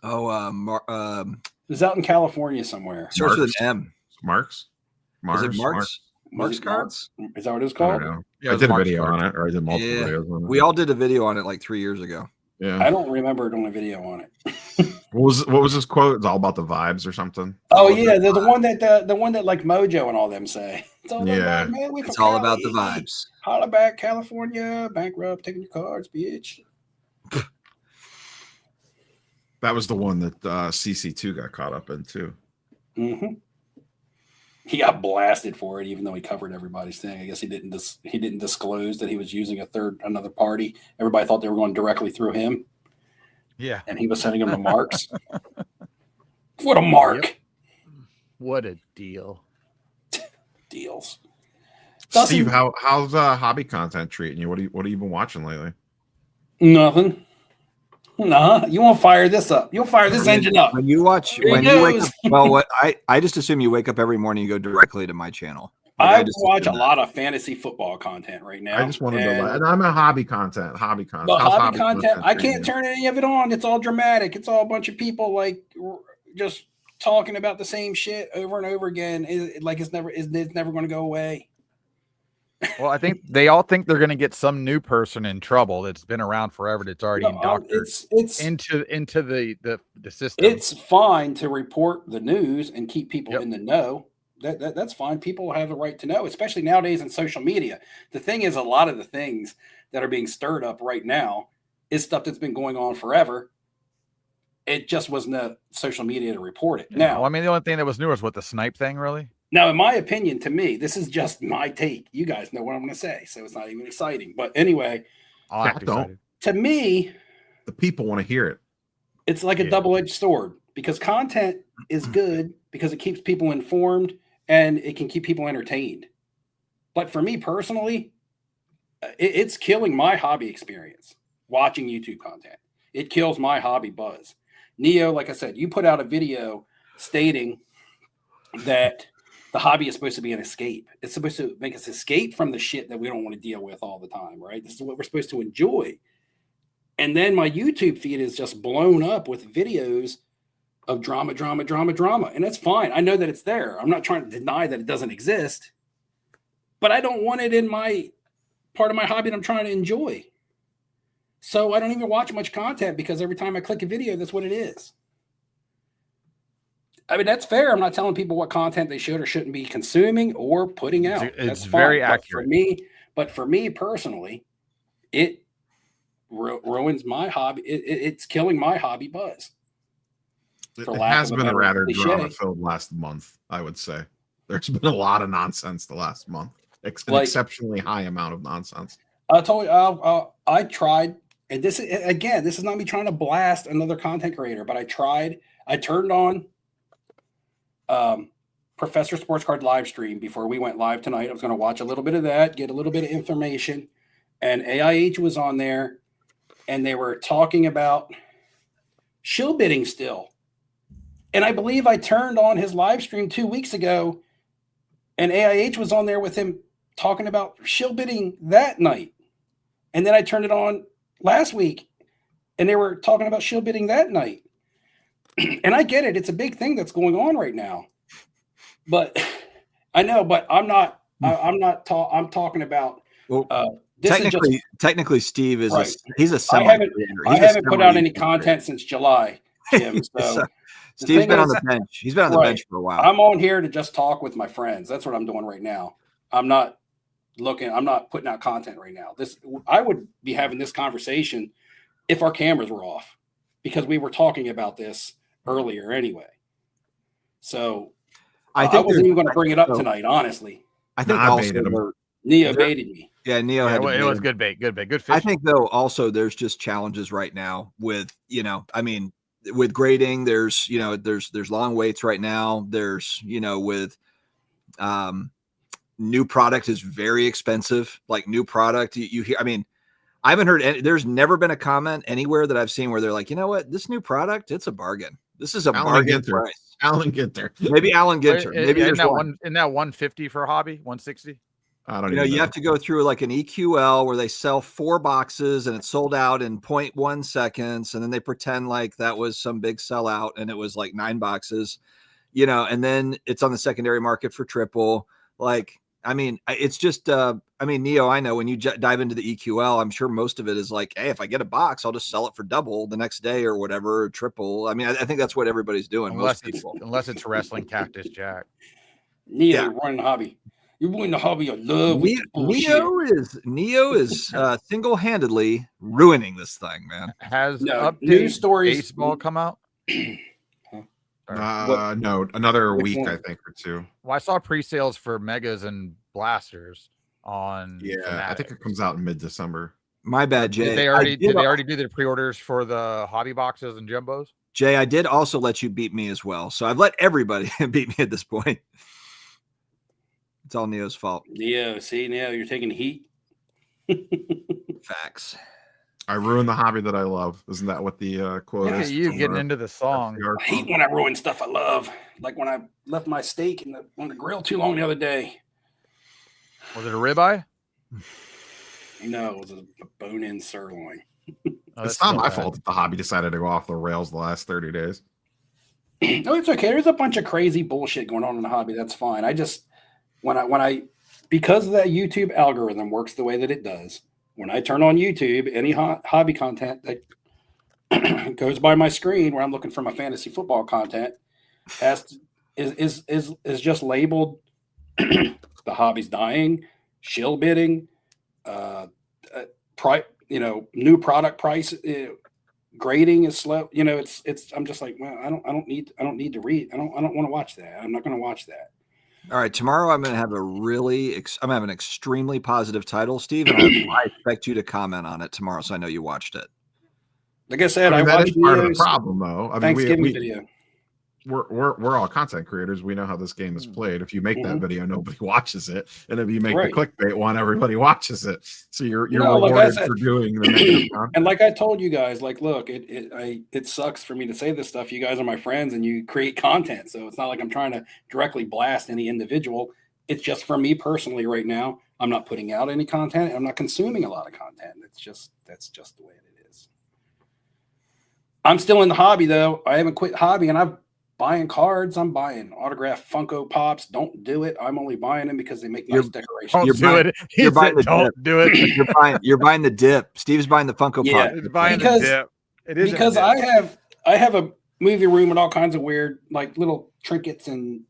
Oh, it was out in California somewhere. Starts with an M. Marks? Is it Marks? Marks cards? Is that what it's called? I don't know. Yeah, I did a video on it, or I did multiple videos on it. We all did a video on it like 3 years ago. Yeah, I don't remember doing a video on it. What was this quote? It's all about the vibes or something. Oh yeah, the one that like Mojo and all them say. It's all about, man. It's all about the vibes. Holla back, California, bankrupt, taking your cards, bitch. That was the one that CC2 got caught up in too. Mm-hmm. He got blasted for it, even though he covered everybody's thing. I guess he didn't disclose that he was using another party. Everybody thought they were going directly through him. Yeah, and he was sending them to marks. What a mark! Yep. What a deal. Deals. Steve, how's hobby content treating you? What have you been watching lately? Nothing. Nah, you won't fire this up. You'll fire this engine up. When you watch, when you wake up, well, what I just assume you wake up every morning and go directly to my channel. Like, I watch a lot of fantasy football content right now. I just want to know, and I'm a hobby content. The hobby content, I can't turn any of it on. It's all dramatic. It's all a bunch of people like just talking about the same shit over and over again. It's never going to go away. Well, I think they all think they're going to get some new person in trouble that's been around forever. That's already indoctored into the system. It's fine to report the news and keep people in the know. That's fine. People have the right to know, especially nowadays in social media. The thing is, a lot of the things that are being stirred up right now is stuff that's been going on forever. It just wasn't a social media to report it. Yeah, now, well, I mean, the only thing that was new was what the snipe thing, really. Now, in my opinion, to me, this is just my take. You guys know what I'm going to say, so it's not even exciting. But anyway, to me, the people want to hear it. It's like a double-edged sword because content is good because it keeps people informed and it can keep people entertained. But for me personally, it's killing my hobby experience watching YouTube content. It kills my hobby buzz. Neo, like I said, you put out a video stating that the hobby is supposed to be an escape. It's supposed to make us escape from the shit that we don't want to deal with all the time, right? This is what we're supposed to enjoy. And then my YouTube feed is just blown up with videos of drama. And that's fine. I know that it's there. I'm not trying to deny that it doesn't exist, but I don't want it in my part of my hobby that I'm trying to enjoy. So I don't even watch much content because every time I click a video, that's what it is. I mean, that's fair. I'm not telling people what content they should or shouldn't be consuming or putting out. It's very accurate. But for me personally, it ruins my hobby. It's killing my hobby buzz. It has been a rather drama-filled last month, I would say. There's been a lot of nonsense the last month. An exceptionally high amount of nonsense. I told you, I tried, and this is not me trying to blast another content creator, but I tried. I turned on Professor Sports Card live stream before we went live tonight. I was going to watch a little bit of that, get a little bit of information, and AIH was on there, and they were talking about shill bidding still. And I believe I turned on his live stream 2 weeks ago, and AIH was on there with him talking about shill bidding that night. And then I turned it on last week, and they were talking about shill bidding that night. And I get it. It's a big thing that's going on right now. But I know, but I'm talking about technically Steve is right. He's a I haven't put out any content since July, Jim. So Steve's been on the bench. He's been on the bench for a while. I'm on here to just talk with my friends. That's what I'm doing right now. I'm not putting out content right now. I would be having this conversation if our cameras were off because we were talking about this earlier anyway. So I wasn't even going to bring it up tonight, honestly. I think Neo baited me. Yeah, Neo had it was good bait, good fish. I think though also there's just challenges right now with, with grading, there's long waits right now. There's, with new product is very expensive. Like new product, you hear, I haven't heard there's never been a comment anywhere that I've seen where they're like, you know what, this new product, it's a bargain. This is a bargain price. Alan Ginter. Maybe Alan Ginter. Maybe there's in that 150 for hobby, 160. I don't know. You have to go through like an EQL where they sell 4 boxes and it's sold out in 0.1 seconds. And then they pretend like that was some big sellout and it was like 9 boxes, and then it's on the secondary market for triple. It's just, Neo, I know when you dive into the EQL, I'm sure most of it is like, hey, if I get a box, I'll just sell it for double the next day or whatever, or triple. I think that's what everybody's doing. Unless it's Wrestling Cactus Jack. Neo, running hobby. You're ruining the hobby of love with the bullshit. Neo is single-handedly ruining this thing, man. Has No, update news stories. baseball come out? No, another Which week, one? I think, or two. Well, I saw pre-sales for Megas and Blasters on. Yeah, I think Fanatics. it comes out in mid-December. My bad, Jay. Did they already do their pre-orders for the hobby boxes and jumbos? Jay, I did also let you beat me as well. So I've let everybody beat me at this point. It's all Neo's fault. Neo, see, now you're taking heat. Facts. I ruined the hobby that I love. Isn't that what the quote Look is? at you getting into the song. I hate when I ruin stuff I love. Like when I left my steak on the grill too long the other day. Was it a ribeye? No, it was a bone-in sirloin. Oh, It's that's not so my bad. fault that the hobby decided to go off the rails the last 30 days. No, it's okay. There's a bunch of crazy bullshit going on in the hobby. That's fine. I just when I because of that YouTube algorithm works the way that it does. When I turn on YouTube, any hobby content that goes by my screen where I'm looking for my fantasy football content is just labeled the hobby's dying, shill bidding, new product price grading is slow. It's I'm just like, well, I don't need to read. I don't want to watch that. I'm not going to watch that. All right, tomorrow I'm going to have I'm having an extremely positive title, Steve, and I expect you to comment on it tomorrow, so I know you watched it. Like I said, I mean, that watched is part of the Neo's problem, though. I mean, Thanksgiving video. we're all content creators. We know how this game is played. If you make that video, nobody watches it, and if you make the clickbait one, everybody watches it. So you're rewarded for doing the negative content. And like I told you guys, like, look, it sucks for me to say this stuff. You guys are my friends, and you create content, so it's not like I'm trying to directly blast any individual. It's just for me personally right now. I'm not putting out any content. I'm not consuming a lot of content. That's just the way it is. I'm still in the hobby though. I haven't quit hobby, and I'm buying cards. I'm buying autographed Funko Pops. Don't do it. I'm only buying them because they make nice decorations. You're buying the don't dip. do it. You're buying the dip. Steve's buying the Funko Pop. He's buying the dip. It is because I have a movie room with all kinds of weird, like little trinkets and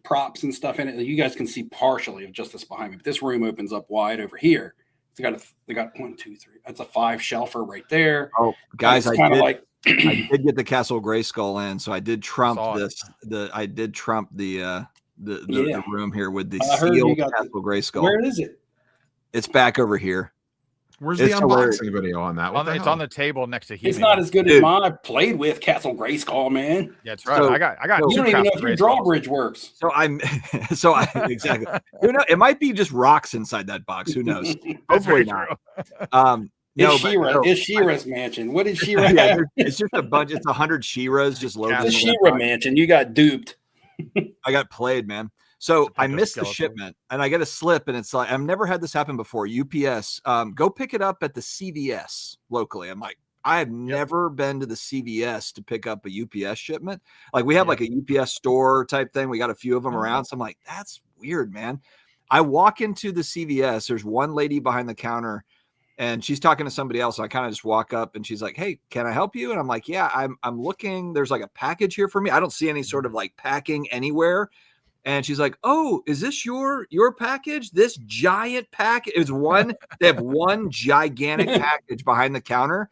props and stuff in it that you guys can see partially of just this behind me. But this room opens up wide over here. They got 1, 2, 3. That's a 5 shelfer right there. Oh, guys, I did get the Castle Grayskull in, so I did trump I did trump the room here with the sealed Castle Grayskull. Where is it? It's back over here. Where's the unboxing video on that? It's on the table next to He-Man. It's not as good as mine. I played with Castle Grayskull, man. Yeah, that's right. So, I got. You don't even know if your drawbridge works. Exactly. Who knows? It might be just rocks inside that box. Who knows? Hopefully not. It's She-Ra's mansion. What did She-Ra have? It's just a bunch. It's 100 She-Ras just loaded. It's a She-Ra mansion. You got duped. I got played, man. So I missed the shipment, and I get a slip, and it's like I've never had this happen before. UPS, go pick it up at the CVS locally. I'm like, I have never been to the CVS to pick up a UPS shipment. Like we have like a UPS store type thing. We got a few of them around. So I'm like, that's weird, man. I walk into the CVS. There's one lady behind the counter, and she's talking to somebody else. So I kind of just walk up, and she's like, "Hey, can I help you?" And I'm like, "Yeah, I'm looking. There's like a package here for me. I don't see any sort of like packing anywhere." And she's like, "Oh, is this your package? This giant package?" It was one. They have one gigantic package behind the counter,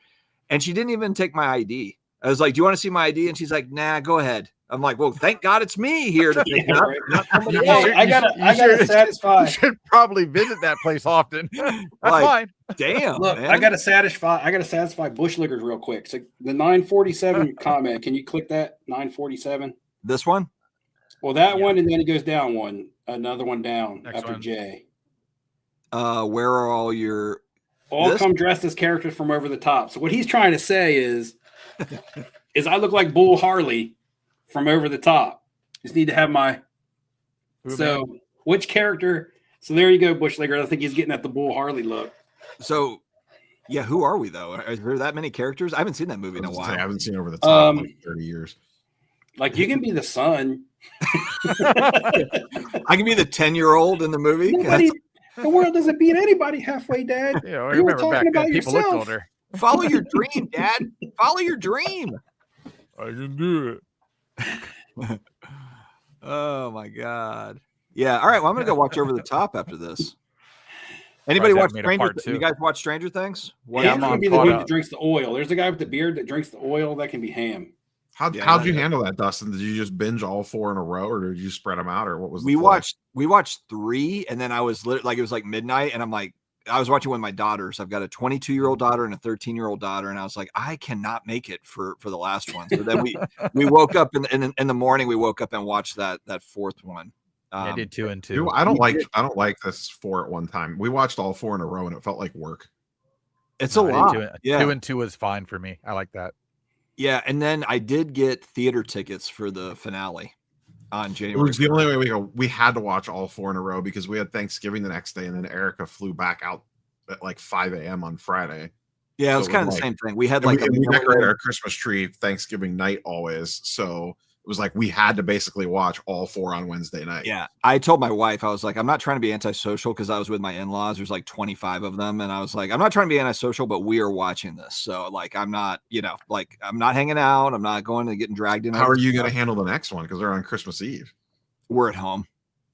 and she didn't even take my ID. I was like, "Do you want to see my ID?" And she's like, "Nah, go ahead." I'm like, "Well, thank God it's me here to pick it up." I gotta satisfy. You should probably visit that place often. That's fine. Damn. Look, man. I gotta satisfy Bushliggers real quick. So the 947 comment. Can you click that 947? This one. Well, that one, and then it goes down one, another one down after J. Where are all your? All come dressed as characters from over the top. So what he's trying to say is I look like Bull Harley from over the top. Just need to have my. So which character? So there you go, Bushlinger. I think he's getting at the Bull Harley look. So, yeah, who are we though? Are there that many characters? I haven't seen that movie in a while. I haven't seen Over the Top in like 30 years. Like you can be the son. I can be the 10-year-old in the movie. The world doesn't beat anybody halfway, Dad. Yeah, you were talking about people yourself. looked older. Follow your dream, Dad. Follow your dream. I can do it. Oh my God. Yeah. All right. Well, I'm gonna go watch Over the Top after this. Anybody watch Stranger? You guys watch Stranger Things? Ham's gonna be the dude that drinks the oil. There's a guy with the beard that drinks the oil. That can be Ham. How'd you handle that, Dustin? Did you just binge all 4 in a row, or did you spread them out, or what was? We watched 3, and then I was it was like midnight, and I'm like, I was watching with my daughters. I've got a 22-year-old daughter and a 13-year-old daughter, and I was like, I cannot make it for the last one. So then we woke up in the morning. We woke up and watched that 4th one. I did 2 and 2. I don't like this 4 at one time. We watched all 4 in a row, and it felt like work. It's a lot. 2 and 2 was fine for me. I like that. Yeah, and then I did get theater tickets for the finale on January. It was the only way we had to watch all 4 in a row because we had Thanksgiving the next day, and then Erica flew back out at like 5 a.m. on Friday. Yeah, it was kind of the same thing. We had we decorated our Christmas tree Thanksgiving night always, so it was like we had to basically watch all 4 on Wednesday night. Yeah, I told my wife, I was like, I'm not trying to be antisocial because I was with my in-laws. There's like 25 of them, and I was like, I'm not trying to be antisocial, but we are watching this, so like I'm not, I'm not hanging out. I'm not going to getting dragged in. How are you going to handle the next one? Because they're on Christmas Eve. We're at home,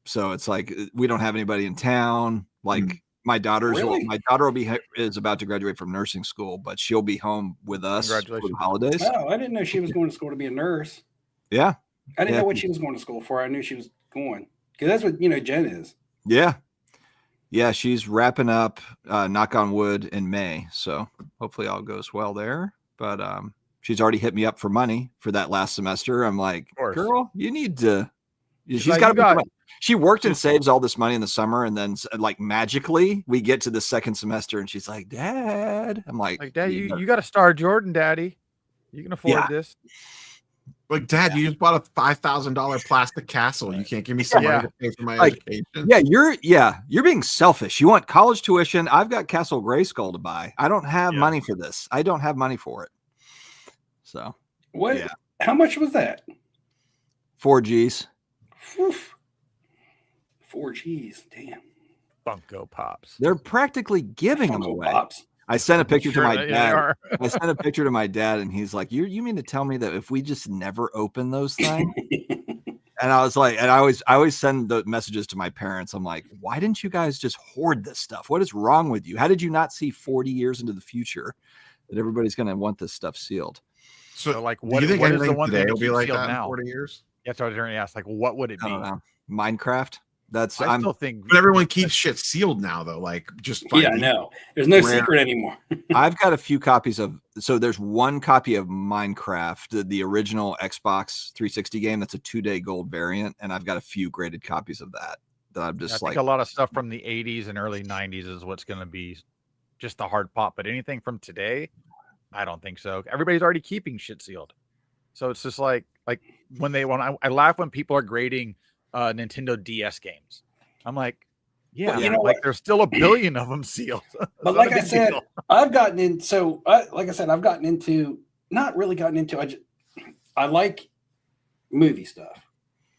so it's like we don't have anybody in town. Like my daughter is about to graduate from nursing school, but she'll be home with us for the holidays. Oh, I didn't know she was going to school to be a nurse. Yeah. I didn't know what she was going to school for. I knew she was going because that's what, Jen is. Yeah. Yeah. She's wrapping up, knock on wood, in May. So hopefully all goes well there. But she's already hit me up for money for that last semester. I'm like, girl, you need to. She worked and saves all this money in the summer. And then like magically we get to the second semester and she's like, Dad. I'm like Dad, you got to star Jordan, Daddy. You can afford this. Like, Dad, you just bought a $5,000 plastic castle. You can't give me some money to pay for my education. You're being selfish. You want college tuition. I've got Castle Grayskull to buy. I don't have money for this. I don't have money for it. So what? Yeah. How much was that? 4 G's. Whew. 4 G's. Damn. Funko Pops. They're practically giving them away. Pops. I sent a picture to my dad. I sent a picture to my dad, and he's like, "You mean to tell me that if we just never open those things?" And I was like, and I always send the messages to my parents. I'm like, "Why didn't you guys just hoard this stuff? What is wrong with you? How did you not see 40 years into the future that everybody's going to want this stuff sealed?" So like, what is the one thing will be like that in 40 years? Yeah, so I was going to ask, like, what would it be? Minecraft. I still think, but everyone keeps shit sealed now, though. Like, just no, there's no secret anymore. I've got a few copies of. So there's one copy of Minecraft, the original Xbox 360 game. That's a 2-day gold variant, and I've got a few graded copies of that. That I'm just I think a lot of stuff from the 80s and early 90s is what's going to be just the hard pop. But anything from today, I don't think so. Everybody's already keeping shit sealed, so it's just like when I laugh when people are grading Nintendo DS games. I'm like, there's still a billion of them sealed. But like I said, I've gotten in. So I've gotten into, not really gotten into. I like movie stuff.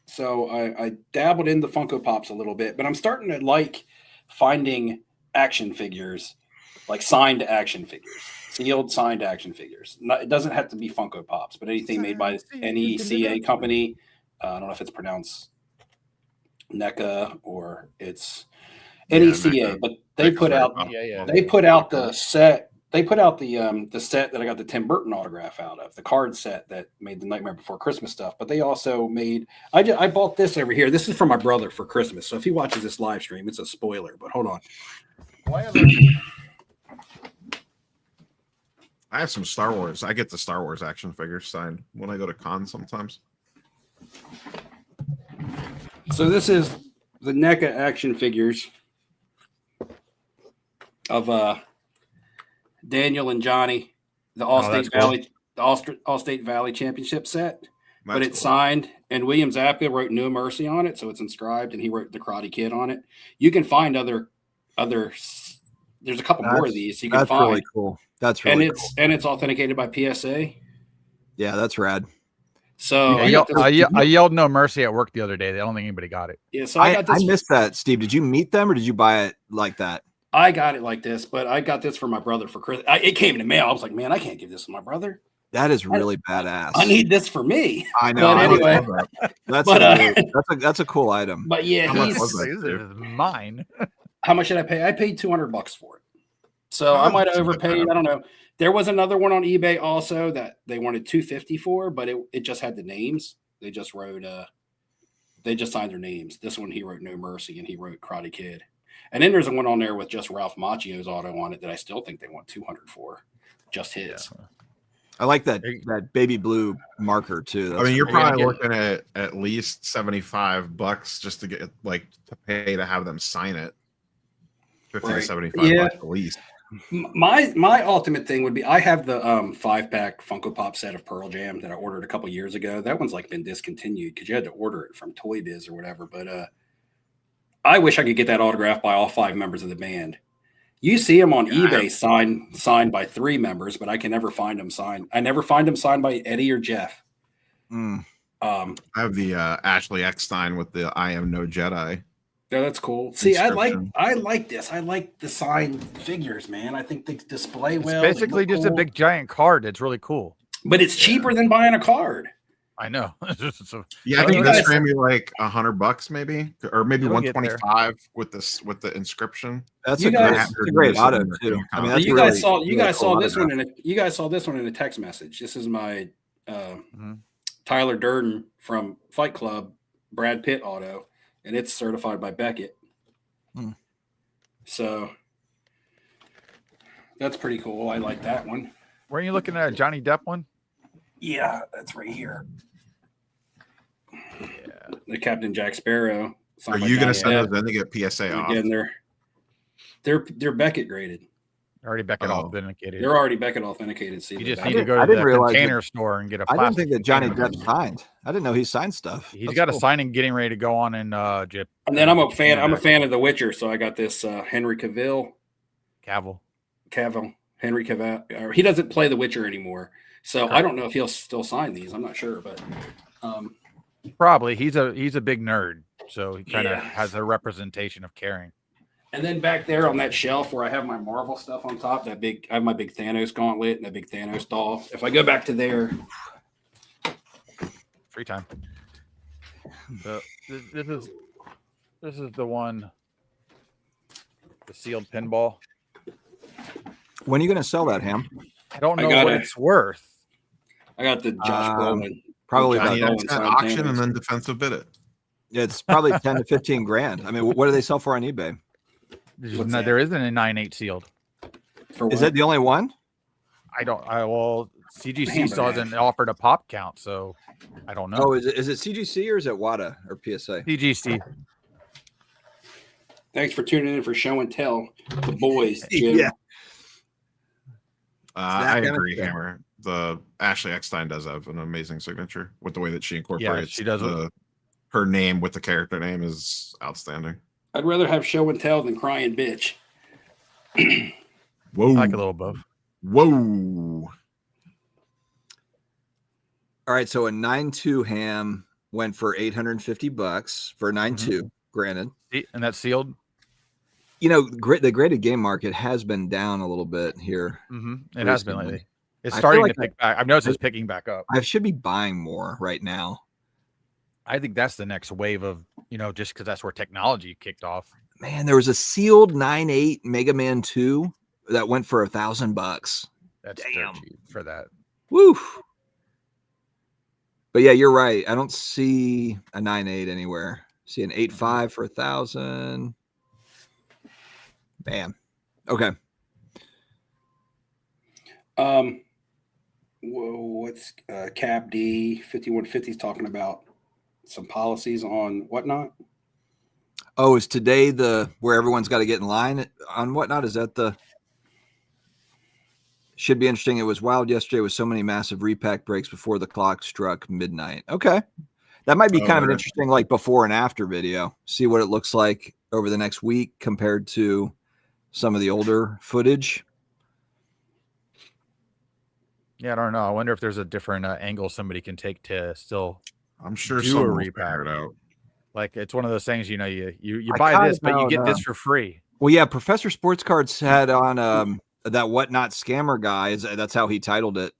So I dabbled in the Funko Pops a little bit, but I'm starting to like finding action figures, like signed action figures, sealed signed action figures. It doesn't have to be Funko Pops, but anything made by any CA company. I don't know if it's pronounced NECA or it's NECA, but they put out the set. They put out the set that I got the Tim Burton autograph out of, the card set that made the Nightmare Before Christmas stuff. But they also made. I bought this over here. This is for my brother for Christmas. So if he watches this live stream, it's a spoiler. But hold on. I have some Star Wars. I get the Star Wars action figures signed when I go to cons sometimes. So this is the NECA action figures of Daniel and Johnny, the All-State Valley Championship set. But it's signed, and William Zabka wrote No Mercy on it, so it's inscribed, and he wrote The Karate Kid on it. You can find other. There's a couple more of these you can find. Really cool. That's really cool. And it's authenticated by PSA. Yeah, that's rad. So I yelled No Mercy at work the other day. I don't think anybody got it. Yeah, so I missed that. Steve, did you meet them or did you buy it like that? I got it like this, but I got this for my brother for Christmas. It came in the mail. I was like, man, I can't give this to my brother. That is really badass. I need this for me. I know. But anyway, that's a cool item. But yeah, This is mine. How much did I pay? I paid $200 for it. So I might have overpaid. I don't know. There was another one on eBay also that they wanted $250 for, but it just had the names. They just wrote they just signed their names. This one he wrote No Mercy and he wrote Karate Kid. And then there's one on there with just Ralph Macchio's auto on it that I still think they want $200 for. Just his. Yeah. I like that baby blue marker too. I mean, you're probably looking at least $75 just to get to pay to have them sign it. 50 to 75 bucks at least. My ultimate thing would be I have the 5-pack Funko Pop set of Pearl Jam that I ordered a couple years ago. That one's been discontinued because you had to order it from Toy Biz or whatever. But I wish I could get that autographed by all 5 members of the band. You see them on eBay signed by 3 members, but I can never find them signed. I never find them signed by Eddie or Jeff. I have the Ashley Eckstein with the I Am No Jedi. Yeah, that's cool. See, I like this. I like the signed figures, man. I think they display well. It's basically just a big giant card. It's really cool. But it's cheaper than buying a card. I know. Yeah, I think this ran me like $100 maybe, or maybe 125 with the inscription. That's a great auto too. I mean, you guys saw this one in a text message. This is my Tyler Durden from Fight Club Brad Pitt auto, and it's certified by Beckett. So that's pretty cool. I like that one. Were you looking at a Johnny Depp one? Yeah, that's right here. Yeah, the Captain Jack Sparrow. Are you going to send those in to get PSA off? Again, they're Beckett graded. Already Beckett authenticated. They're already Beckett authenticated. See, you just need to go to the container store and get a plastic. I didn't think that Johnny Depp signed. I didn't know he signed stuff. He's got a signing getting ready to go on in Jip. And then I'm a fan of The Witcher, so I got this Henry Cavill. Henry Cavill. He doesn't play The Witcher anymore. So I don't know if he'll still sign these. I'm not sure, but probably he's a big nerd, so he kind of has a representation of caring. And then back there on that shelf where I have my Marvel stuff on top, I have my big Thanos gauntlet and that big Thanos doll. If I go back to there, free time. So this is the one, the sealed pinball. When are you going to sell that, Ham? I don't know what it's worth. I got the Josh Brolin. Probably auction and then defensive bid it. Yeah, it's probably 10 to 15 grand. I mean, what do they sell for on eBay? There isn't a 9.8 sealed. Is that the only one? CGC hasn't offered a pop count, so I don't know. Oh, is it CGC or is it WADA or PSA? CGC. Thanks for tuning in for Show and Tell, the boys, Jim. Yeah. I agree, Hammer. The Ashley Eckstein does have an amazing signature with the way that she incorporates she does her name with the character name is outstanding. I'd rather have Show and Tell than Crying Bitch. Whoa. I like a little both. Whoa. All right, so a 9.2 Ham went for $850 for a 9.2, granted. And that's sealed? You know, the graded game market has been down a little bit here. It has been lately. It's starting to pick back. I've noticed it's picking back up. I should be buying more right now. I think that's the next wave of, just because that's where technology kicked off. Man, there was a sealed 9.8 Mega Man 2 that went for $1,000. That's damn cheap for that. Woo. But yeah, you're right. I don't see a 9.8 anywhere. I see an 8.5 for $1,000. Bam. Okay. What's Cap D 5150 is talking about? Some policies on Whatnot. Oh, is today where everyone's got to get in line on Whatnot? Is that should be interesting. It was wild yesterday with so many massive repack breaks before the clock struck midnight. Okay. That might be kind of an interesting before and after video. See what it looks like over the next week compared to some of the older footage. Yeah, I don't know. I wonder if there's a different angle somebody can take to still I'm sure do a repack. It out. Like it's one of those things, you buy this, but you get this for free. Well, yeah, Professor Sports Cards had on that Whatnot scammer guy. That's how he titled it.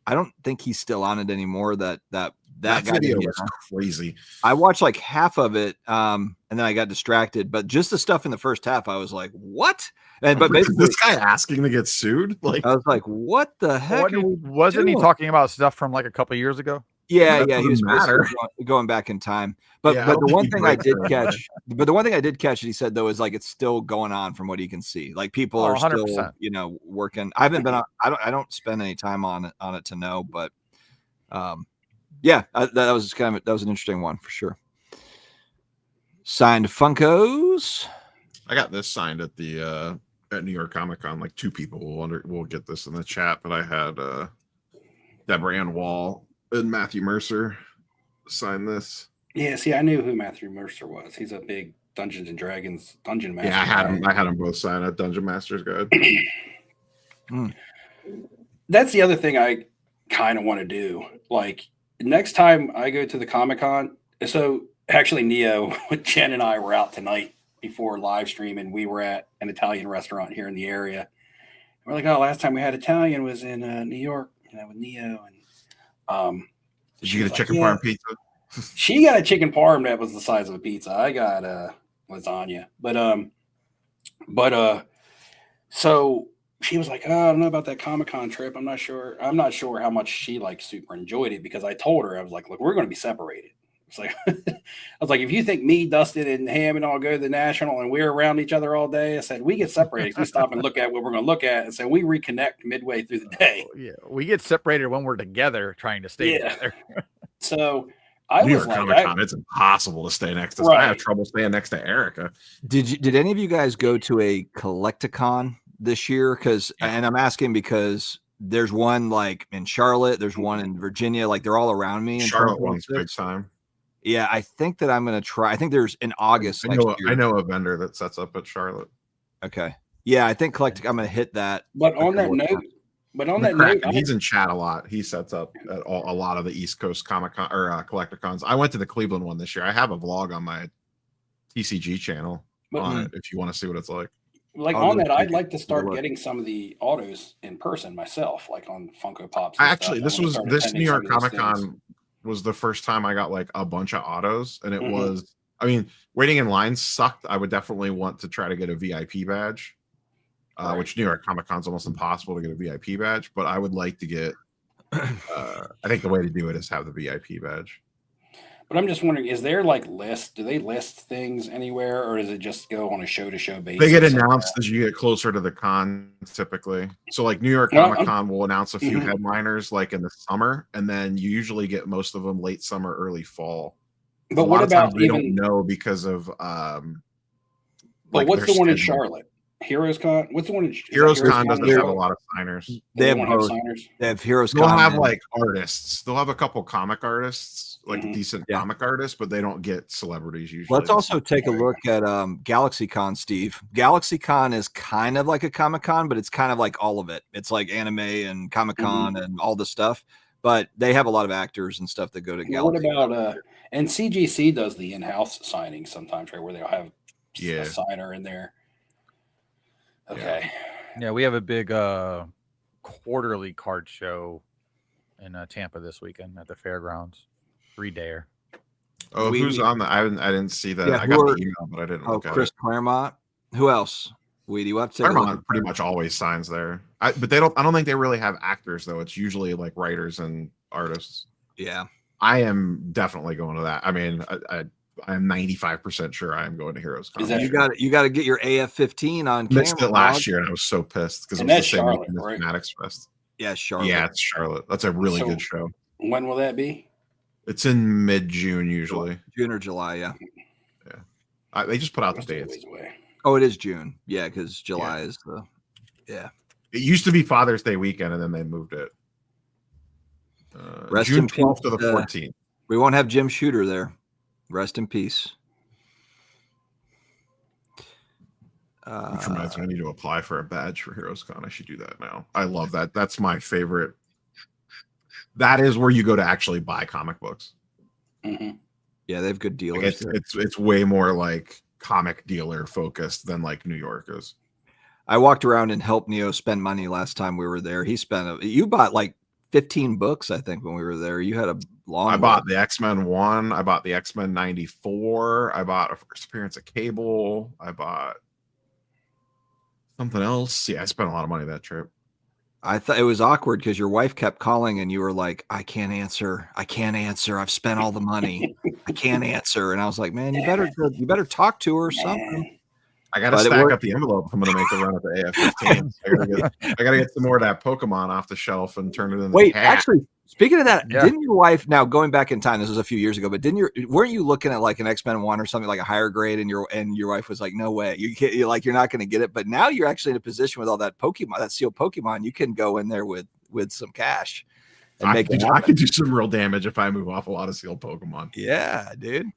I don't think he's still on it anymore. That guy video was crazy. I watched like half of it, and then I got distracted. But just the stuff in the first half, I was like, "What?" And but basically, this guy asking to get sued. Like, I was like, "What the heck?" Wasn't he talking about stuff from like a couple of years ago? Yeah, he was going back in time. But the one thing I did catch, is he said though is like it's still going on from what he can see. Like people are 100%. Still, working. I haven't been on. I don't spend any time on it to know, but that was that was an interesting one for sure. Signed Funkos. I got this signed at the at New York Comic Con. Like 2 people will get this in the chat, but I had Deborah Ann Wall and Matthew Mercer sign this. Yeah, see, I knew who Matthew Mercer was. He's a big Dungeons and Dragons dungeon master. Yeah, I had them both sign at Dungeon Master's Guide. That's the other thing I kind of want to do. Like next time I go to the Comic Con, so actually Neo, Jen and I were out tonight before live stream, and we were at an Italian restaurant here in the area. We're like, oh, last time we had Italian was in New York, with Neo. And did you get a chicken parm pizza? She got a chicken parm that was the size of a pizza. I got lasagna, but so she was like, oh, I don't know about that Comic-Con trip. I'm not sure how much she like super enjoyed it, because I told her, I was like, look, we're going to be separated. It's like, I was like, if you think me, Dustin, and Hammond all go to the National and we're around each other all day, I said, we get separated. We stop and look at what we're going to look at, and so we reconnect midway through the day. Yeah, we get separated when we're together trying to stay together. So I New was York like, Comic Con, it's impossible to stay next to. Right. I have trouble staying next to Erica. Did any of you guys go to a Collecticon this year? And I'm asking because there's one like in Charlotte, there's one in Virginia, like they're all around me. Charlotte one's big time. Yeah, I think that I'm going to try. I think there's in August. I know a vendor that sets up at Charlotte. Okay. Yeah, I think I'm going to hit that. But on that note, he's in chat a lot. He sets up at a lot of the East Coast Comic Con or Collecticons. I went to the Cleveland one this year. I have a vlog on my TCG channel on it if you want to see what it's like. Like on that, I'd like to start getting some of the autos in person myself, like on Funko Pops. Actually, this New York Comic Con was the first time I got like a bunch of autos, and it was, I mean, waiting in line sucked. I would definitely want to try to get a VIP badge, which New York Comic Con is almost impossible to get a VIP badge, but I would like to get, I think the way to do it is have the VIP badge. But I'm just wondering, is there like do they list things anywhere, or does it just go on a show-to-show basis? They get announced as you get closer to the con, typically. So like New York Comic Con will announce a few headliners like in the summer, and then you usually get most of them late summer, early fall. But what about we don't know because of but what's the one in Charlotte? Heroes Con? What's the one in Heroes Con doesn't have a lot of signers. They have signers. They have Heroes Con. They'll have like artists. They'll have a couple comic artists, like decent comic artists, but they don't get celebrities usually. Let's also take a look at Galaxy Con, Steve. Galaxy Con is kind of like a Comic Con, but it's kind of like all of it. It's like anime and Comic Con and all the stuff, but they have a lot of actors and stuff that go to Galaxy. What about and CGC does the in-house signings sometimes, right, where they'll have a signer in there. Okay. Yeah, we have a big quarterly card show in Tampa this weekend at the fairgrounds. 3-dayer. Oh, who's on the? I didn't see that. I got the email, but I didn't look at Chris Claremont. Who else? Weedy, you have to Claremont pretty much always signs there. But they don't. I don't think they really have actors though. It's usually like writers and artists. Yeah, I am definitely going to that. I mean, I'm 95% sure I am going to Heroes Con. You got to get your AF-15 on camera. Missed it last year, and I was so pissed because it was the same week as Fanatics Fest. Yeah, Charlotte. Yeah, it's Charlotte. That's a really good show. When will that be? It's in mid-June usually. June or July, yeah. They just put out the dates. Oh, it is June. Yeah, because July is the. Yeah. It used to be Father's Day weekend, and then they moved it. June 12th to the 14th. We won't have Jim Shooter there. Rest in peace. Which reminds me, I need to apply for a badge for Heroes Con. I should do that now. I love that. That's my favorite. That is where you go to actually buy comic books. Yeah, they have good dealers. It's way more like comic dealer focused than like New York is. I walked around and helped Neo spend money last time we were there. You bought like 15 books, I think, when we were there. You had a long. I bought the X-Men 1. I bought the X-Men 94. I bought a first appearance of Cable. I bought something else. Yeah, I spent a lot of money that trip. I thought it was awkward because your wife kept calling and you were like, I can't answer. I've spent all the money. I can't answer. And I was like, man, you better talk to her or something. I got to stack up the envelope if I'm going to make a run at the AF-15. I got to get some more of that Pokemon off the shelf and turn it into Wait, actually, speaking of that, didn't your wife, now going back in time, this was a few years ago, but weren't you looking at like an X-Men 1 or something like a higher grade, and your wife was like, no way, you're not going to get it. But now you're actually in a position with all that Pokemon, that sealed Pokemon, you can go in there with some cash. And I could do some real damage if I move off a lot of sealed Pokemon. Yeah, dude.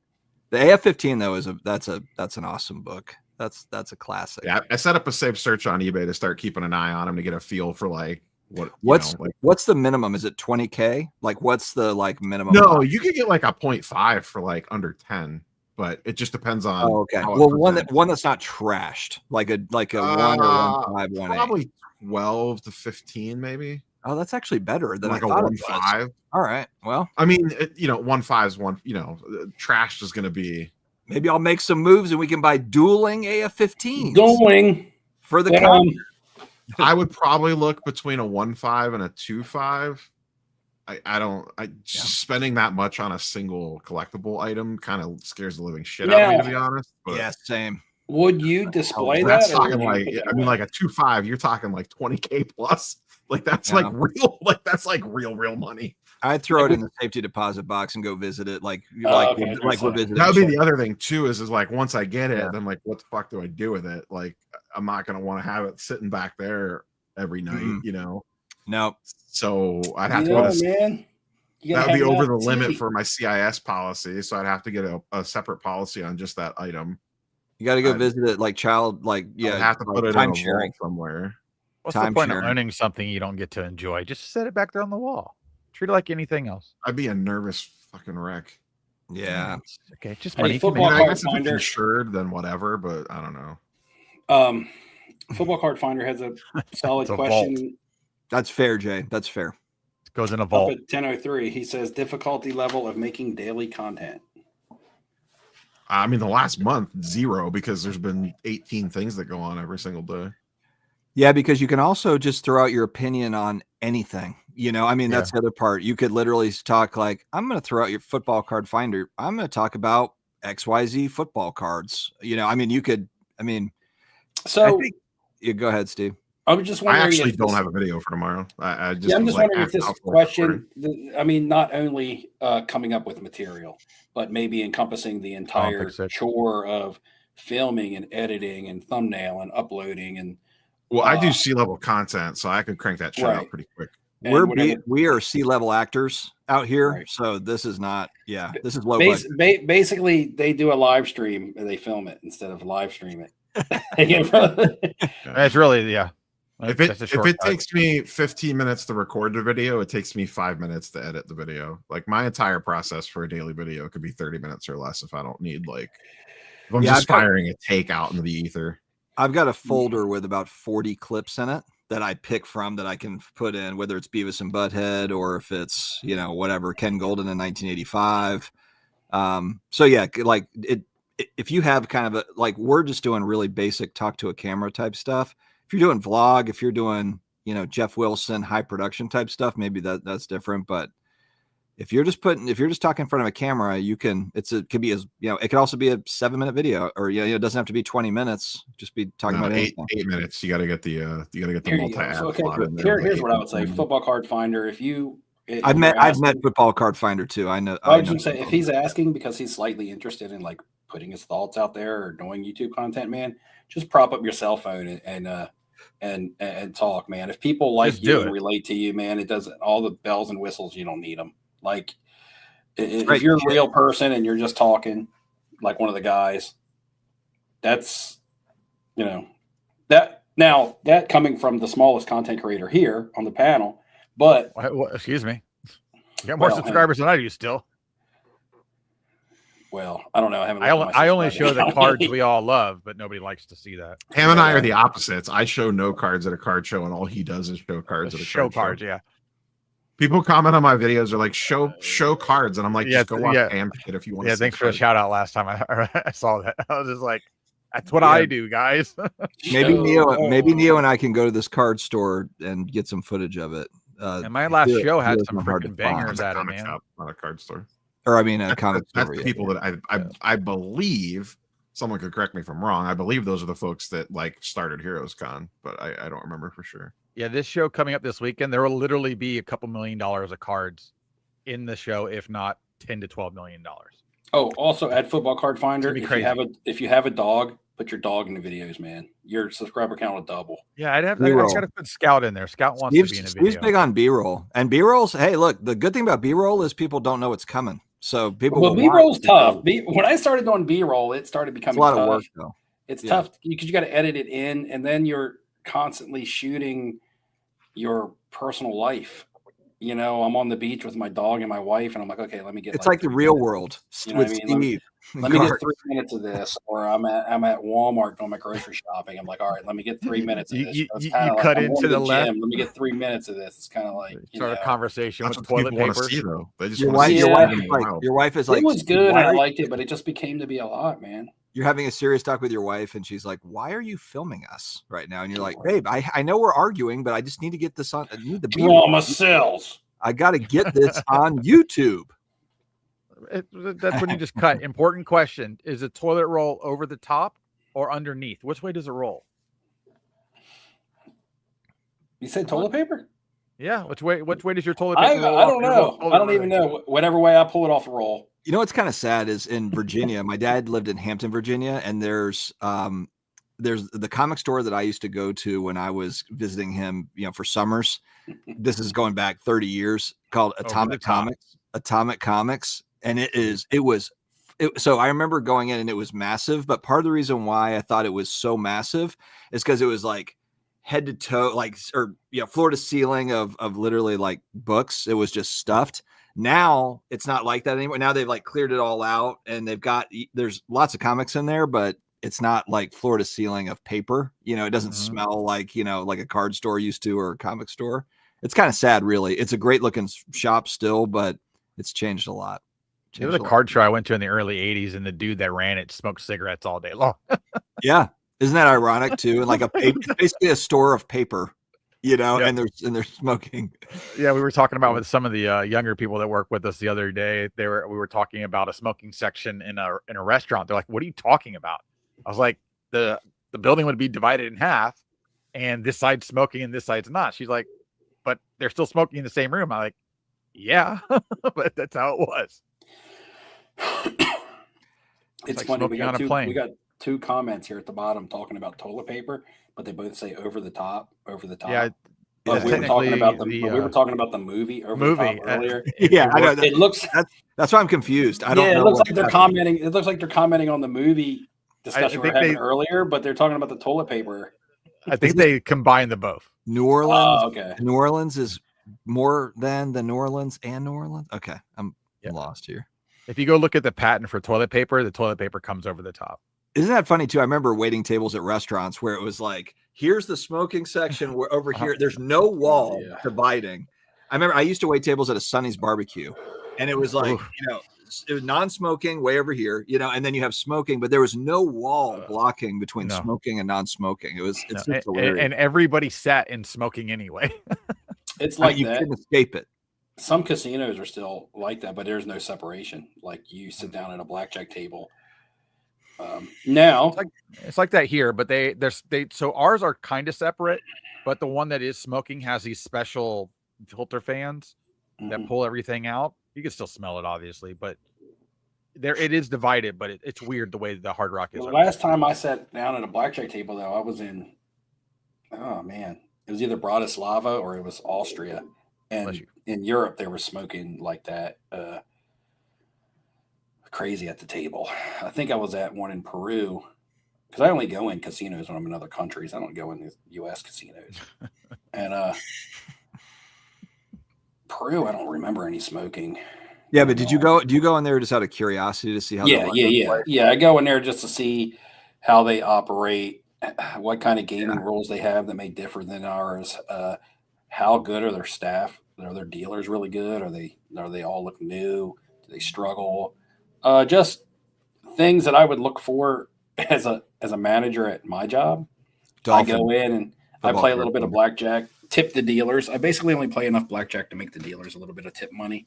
The AF-15 though that's an awesome book. That's a classic. Yeah, I set up a safe search on eBay to start keeping an eye on them to get a feel for like what's the minimum? Is it 20K? Like what's the like minimum? No, you could get like a 0.5 for like under 10, but it just depends on. Oh, okay. Well, one that's not trashed, like a 1 or 1.5, 1.8. Probably 12 to 15, maybe. Oh, that's actually better than like I thought. A 1.5. All right. Well, I mean, 1.5 is one. Trashed is going to be. Maybe I'll make some moves and we can buy dueling AF-15s. Dueling for the I would probably look between a 1.5 and a 2.5. Spending that much on a single collectible item kind of scares the living shit out of me, to be honest. But yeah, same. Would you display that? That's talking like, like a 2.5, you're talking like 20K plus. Like that's like real, real money. I'd throw it in the safety deposit box and go visit it. We're visiting. That would be the other thing too, is like once I get it, then like what the fuck do I do with it? Like I'm not gonna want to have it sitting back there every night, No. So I'd have to go to man. That would be over the limit for my CIS policy, so I'd have to get a separate policy on just that item. You got to go visit it like I'd have to put it in a vault somewhere. What's the point of owning something you don't get to enjoy? Just set it back there on the wall. Treat it like anything else. I'd be a nervous fucking wreck. Yeah. Okay. Just money. I guess if it's insured, then whatever, but I don't know. Football Card Finder has a solid question. Vault. That's fair, Jay. That's fair. It goes in a vault. Up at 10:03, he says difficulty level of making daily content. I mean, the last month, 0, because there's been 18 things that go on every single day. Yeah, because you can also just throw out your opinion on anything. That's the other part. You could literally talk like, I'm going to throw out your Football Card Finder. I'm going to talk about XYZ football cards. So go ahead, Steve. I was just wondering. I actually don't have a video for tomorrow. I'm just wondering if this question, not only coming up with material, but maybe encompassing the entire chore of filming and editing and thumbnail and uploading and. Well, I do C-level content, so I could crank that shit out pretty quick. We are C-level actors out here, so this is not. Yeah, this is low budget. Basically, they do a live stream and they film it instead of live stream it. It's really If it takes me 15 minutes to record the video, it takes me 5 minutes to edit the video. Like my entire process for a daily video could be 30 minutes or less if I don't need if I'm just firing a take out into the ether. I've got a folder with about 40 clips in it that I pick from that I can put in, whether it's Beavis and Butthead or if it's, whatever, Ken Golden in 1985. So yeah, if you have kind of we're just doing really basic talk to a camera type stuff. If you're doing vlog, if you're doing, Jeff Wilson, high production type stuff, maybe that's different. But if you're just talking in front of a camera, it could be it could also be a 7-minute video, or it doesn't have to be 20 minutes. Just be talking about 8 minutes. You got to get the multi-app. So, here's what I would say: Football Card Finder. I've met Football Card Finder too. I know. I was going to say, if he's asking because he's slightly interested in putting his thoughts out there or doing YouTube content, man, just prop up your cell phone and talk, man. If people like you and relate to you, man, it doesn't. All the bells and whistles, you don't need them. If you're a real person and you're just talking like one of the guys, that's that coming from the smallest content creator here on the panel. But excuse me, you got more subscribers than I do still. Well, I don't know. I only show the cards we all love, but nobody likes to see that. Ham and I are the opposites. I show no cards at a card show, and all he does is show cards at a card show. Yeah. People comment on my videos are like show cards, and I'm like, just go watch Ham Shit if you want to. Yeah, thanks for the shout out last time I saw that. I was just like, that's what I do, guys. Maybe Neo and I can go to this card store and get some footage of it. And my last show had some freaking bangers at it, man. Not a card store. Or I mean, a comic store. That's the people that I believe. Someone could correct me if I'm wrong. I believe those are the folks that like started Heroes Con, but I don't remember for sure. Yeah, this show coming up this weekend, there will literally be a couple $1 million of cards in the show, if not $10 to $12 million. Oh, also at Football Card Finder, if you have a dog, put your dog in the videos, man. Your subscriber count will double. Yeah, I got to put Scout in there. Scout wants to be in a video. He's big on B-roll, and B-rolls. Hey, look, the good thing about B-roll is people don't know what's coming. So people. Well, B-roll's tough. When I started doing B-roll, it started becoming a lot tough. Of work, though. It's tough because you got to edit it in, and then you're constantly shooting your personal life. You know, I'm on the beach with my dog and my wife, and I'm like, okay, let me get. It's like the real world. You know what I mean? Let me get 3 minutes of this, or I'm at Walmart doing my grocery shopping. I'm like, all right, let me get 3 minutes of this. You cut into the left. Let me get 3 minutes of this. It's kind of like start a conversation with toilet paper. See, they just your wife is like, it was good, and I liked it, but it just became to be a lot, man. You're having a serious talk with your wife, and she's like, "Why are you filming us right now?" And you're like, "Babe, I know we're arguing, but I just need to get this on. I need the drama sells. I got to get this on YouTube." That's when you just cut. Important question: is a toilet roll over the top or underneath? Which way does it roll? You said toilet paper? Yeah. Which way does your toilet paper roll? I don't know. I don't even know. Whatever way I pull it off the roll. You know what's kind of sad is in Virginia. My dad lived in Hampton, Virginia, and there's the comic store that I used to go to when I was visiting him, for summers. This is going back 30 years, called Atomic Comics. And so I remember going in and it was massive, but part of the reason why I thought it was so massive is because it was like head to toe, floor to ceiling of literally like books. It was just stuffed. Now it's not like that anymore. Now they've like cleared it all out, and there's lots of comics in there, but it's not like floor to ceiling of paper. It doesn't smell like, like a card store used to, or a comic store. It's kind of sad, really. It's a great looking shop still, but it's changed a lot. There was a card show I went to in the early 80s, and the dude that ran it smoked cigarettes all day long. Yeah. Isn't that ironic too? And like basically a store of paper, and they're smoking. Yeah. We were talking about with some of the younger people that work with us the other day. We were talking about a smoking section in a restaurant. They're like, "What are you talking about?" I was like, the building would be divided in half, and this side's smoking and this side's not. She's like, "But they're still smoking in the same room." I'm like, "Yeah," but that's how it was. It's like funny. We got two comments here at the bottom talking about toilet paper, but they both say over the top. Yeah. We were talking about the movie the top earlier. Yeah, I know. It looks. That's why I'm confused. I don't know. It looks like they're commenting. It looks like they're commenting on the movie discussion we were having earlier, but they're talking about the toilet paper. I think they combine the both. New Orleans. Okay. New Orleans is more than the New Orleans and New Orleans. Okay, I'm lost here. If you go look at the patent for toilet paper, the toilet paper comes over the top. Isn't that funny too? I remember waiting tables at restaurants where it was like, here's the smoking section. We're over here. There's no wall dividing. I remember I used to wait tables at a Sonny's barbecue, and it was like, it was non-smoking way over here, and then you have smoking, but there was no wall blocking between smoking and non-smoking. It's just hilarious. And everybody sat in smoking anyway. It's like you couldn't escape it. Some casinos are still like that, but there's no separation. Like you sit down at a blackjack table. Now it's like that here, but so ours are kind of separate, but the one that is smoking has these special filter fans that pull everything out. You can still smell it, obviously, but it is divided. But it's weird the way the Hard Rock is. The last time I sat down at a blackjack table, though, I was in. Oh man, it was either Bratislava or it was Austria, and in Europe they were smoking like that. Crazy at the table. I think I was at one in Peru, because I only go in casinos when I'm in other countries. I don't go in the U.S. casinos. And Peru, I don't remember any smoking. Yeah, but do you go in there just out of curiosity to see how? Yeah. I go in there just to see how they operate, what kind of gaming rules they have that may differ than ours. How good are their staff? Are their dealers really good? Are they all look new? Do they struggle? Just things that I would look for as a manager at my job. Dolphin. I go in and I play a little bit of blackjack, tip the dealers. I basically only play enough blackjack to make the dealers a little bit of tip money.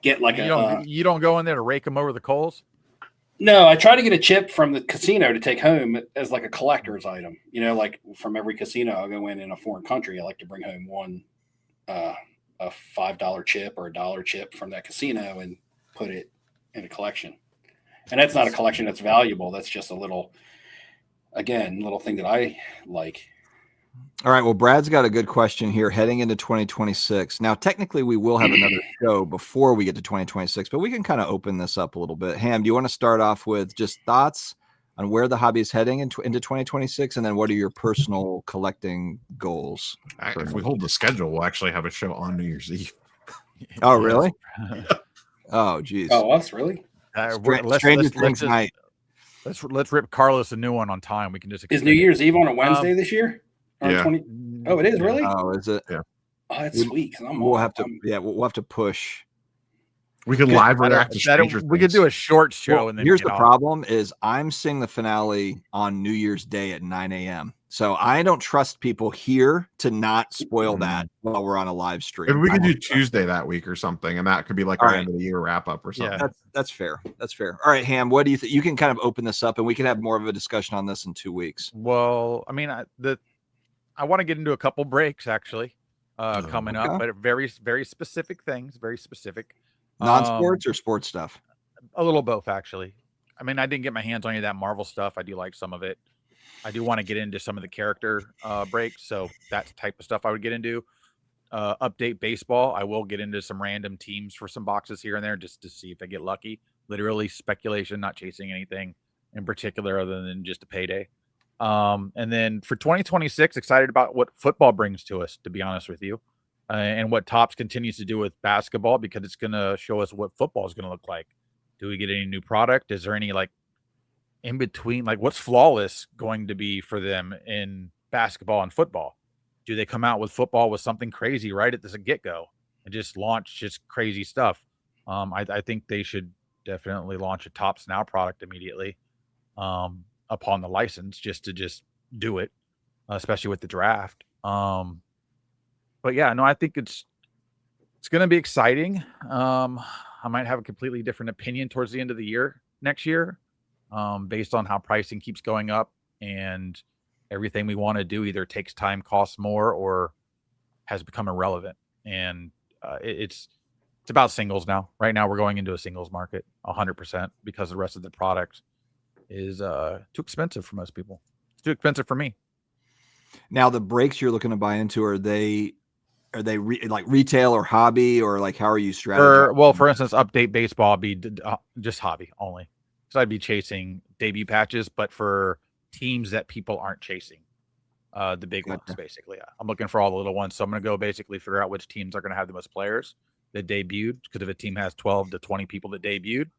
Get like you don't go in there to rake them over the coals. No, I try to get a chip from the casino to take home as like a collector's item. You know, like from every casino, I'll go in a foreign country. I like to bring home one a $5 chip or $1 chip from that casino and put it in a collection. And that's not a collection that's valuable. That's just a little thing that I like. All right. Well, Brad's got a good question here heading into 2026. Now, technically, we will have another show before we get to 2026, but we can kind of open this up a little bit. Ham, do you want to start off with just thoughts on where the hobby is heading into 2026? And then what are your personal collecting goals? If we hold the schedule, we'll actually have a show on New Year's Eve. Oh, really? Oh, geez. Oh, us, really? Stranger Things night. Let's rip Carlos a new one on time. We can just is New Year's Eve on a Wednesday this year? Yeah. Oh, it is really. Oh, is it? Yeah. Oh, that's sweet. We'll have to push. We can live react to Stranger Things. We could do a short show. And then here's the problem: is I'm seeing the finale on New Year's Day at 9 a.m. So I don't trust people here to not spoil that while we're on a live stream. Maybe we could do Tuesday that week or something, and that could be like our end of the year wrap up or something. Yeah, that's fair. That's fair. All right, Ham, what do you think? You can kind of open this up, and we can have more of a discussion on this in 2 weeks. Well, I mean, I want to get into a couple breaks actually coming up, but very, very specific things, very specific. Non-sports or sports stuff? A little both, actually. I mean, I didn't get my hands on any of that Marvel stuff. I do like some of it. I do want to get into some of the character breaks, so that type of stuff I would get into. Update baseball. I will get into some random teams for some boxes here and there just to see if I get lucky. Literally speculation, not chasing anything in particular other than just a payday. And then for 2026, excited about what football brings to us, to be honest with you, and what Topps continues to do with basketball, because it's going to show us what football is going to look like. Do we get any new product? Is there any like in between, like what's Flawless going to be for them in basketball and football? Do they come out with football with something crazy right at the get-go and just launch just crazy stuff? I think they should definitely launch a Topps Now product immediately. Upon the license, just to do it, especially with the draft. But yeah, no, I think it's going to be exciting. I might have a completely different opinion towards the end of the year next year, based on how pricing keeps going up and everything we want to do either takes time, costs more, or has become irrelevant. And it's about singles now. Right now, we're going into a singles market 100% because the rest of the product is too expensive for most people. It's too expensive for me. Now, the breaks you're looking to buy into, are they like retail or hobby, or like how are you strategizing? Well, for instance, update baseball be just hobby only. So I'd be chasing debut patches, but for teams that people aren't chasing, the big ones basically. I'm looking for all the little ones, so I'm going to go basically figure out which teams are going to have the most players that debuted. Because if a team has 12 to 20 people that debuted,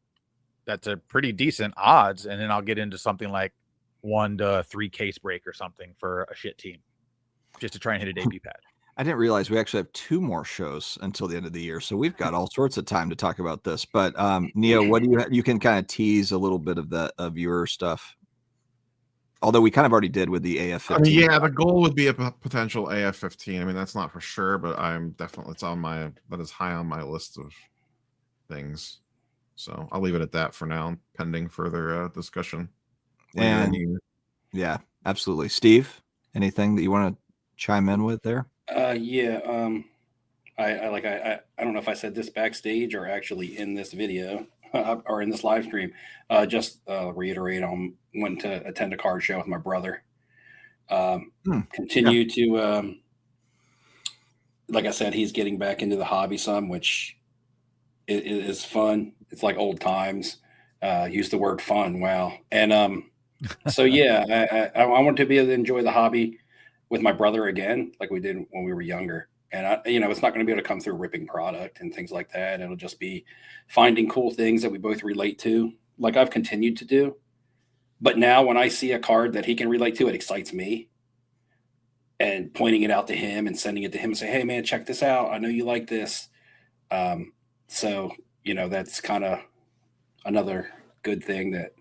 that's a pretty decent odds. And then I'll get into something like 1 to 3 case break or something for a shit team just to try and hit a debut patch. I didn't realize we actually have 2 more shows until the end of the year. So we've got all sorts of time to talk about this, but Neo, what do you can kind of tease a little bit of your stuff. Although we kind of already did with the AF-15. I mean, yeah, the goal would be a potential AF-15. I mean, that's not for sure, but that is high on my list of things. So I'll leave it at that for now, pending further discussion. And yeah, absolutely. Steve, anything that you want to chime in with there? Yeah. I don't know if I said this backstage or actually in this video or in this live stream. Just reiterate, I'm went to attend a card show with my brother. Continue to, like I said, he's getting back into the hobby some, which is fun. It's like old times. Use the word fun. Wow. And so, yeah, I want to be able to enjoy the hobby with my brother again, like we did when we were younger. And, it's not going to be able to come through ripping product and things like that. It'll just be finding cool things that we both relate to, like I've continued to do. But now when I see a card that he can relate to, it excites me. and pointing it out to him and sending it to him and say, hey man, check this out. I know you like this. So, that's kind of another good thing that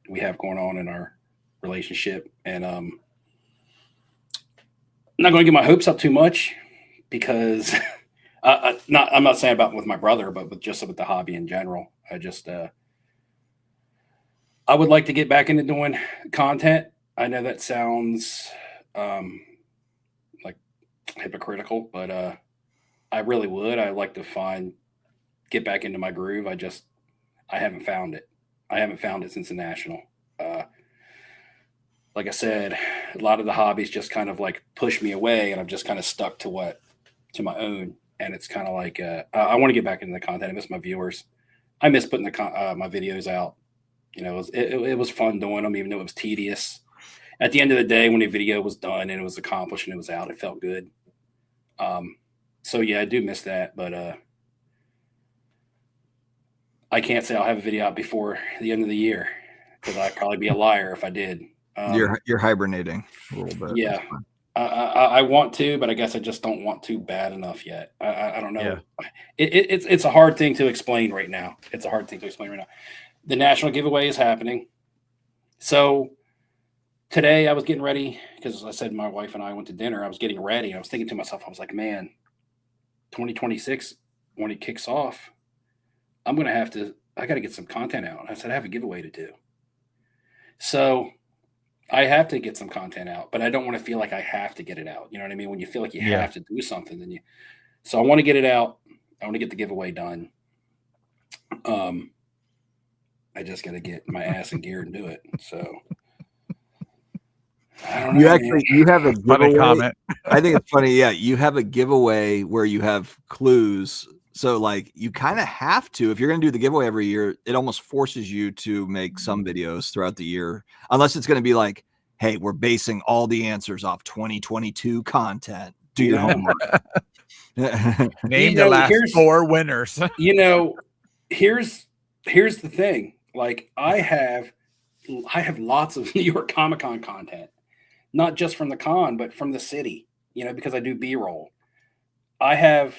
we have going on in our relationship. And I'm not going to get my hopes up too much because I'm not saying about with my brother, but with the hobby in general. I would like to get back into doing content. I know that sounds like hypocritical, but I really would. I like to get back into my groove. I haven't found it. I haven't found it since the National. Like I said, a lot of the hobbies just kind of like push me away, and I'm just kind of stuck to my own. And it's kind of like I want to get back into the content. I miss my viewers. I miss putting my videos out. It was fun doing them, even though it was tedious. At the end of the day, when the video was done and it was accomplished and it was out, it felt good. So yeah, I do miss that, but I can't say I'll have a video out before the end of the year because I'd probably be a liar if I did. You're hibernating a little bit. Yeah, I want to, but I guess I just don't want to bad enough yet. I don't know. Yeah. It's a hard thing to explain right now. The National giveaway is happening. So today I was getting ready because, as I said, my wife and I went to dinner. I was getting ready. I was thinking to myself, I was like, man, 2026, when it kicks off, I got to get some content out. I said, I have a giveaway to do. So I have to get some content out, but I don't want to feel like I have to get it out. You know what I mean? When you feel like you have to do something, so I want to get it out. I want to get the giveaway done. I just got to get my ass in gear and do it. So I don't know. You have a giveaway. Comment. I think it's funny. Yeah. You have a giveaway where you have clues. So like you kind of have to, if you're going to do the giveaway every year, it almost forces you to make some videos throughout the year, unless it's going to be like, hey, we're basing all the answers off 2022 content. Do your homework. Name the last 4 winners. Here's the thing. Like I have lots of New York Comic-Con content, not just from the con, but from the city, because I do B-roll. I have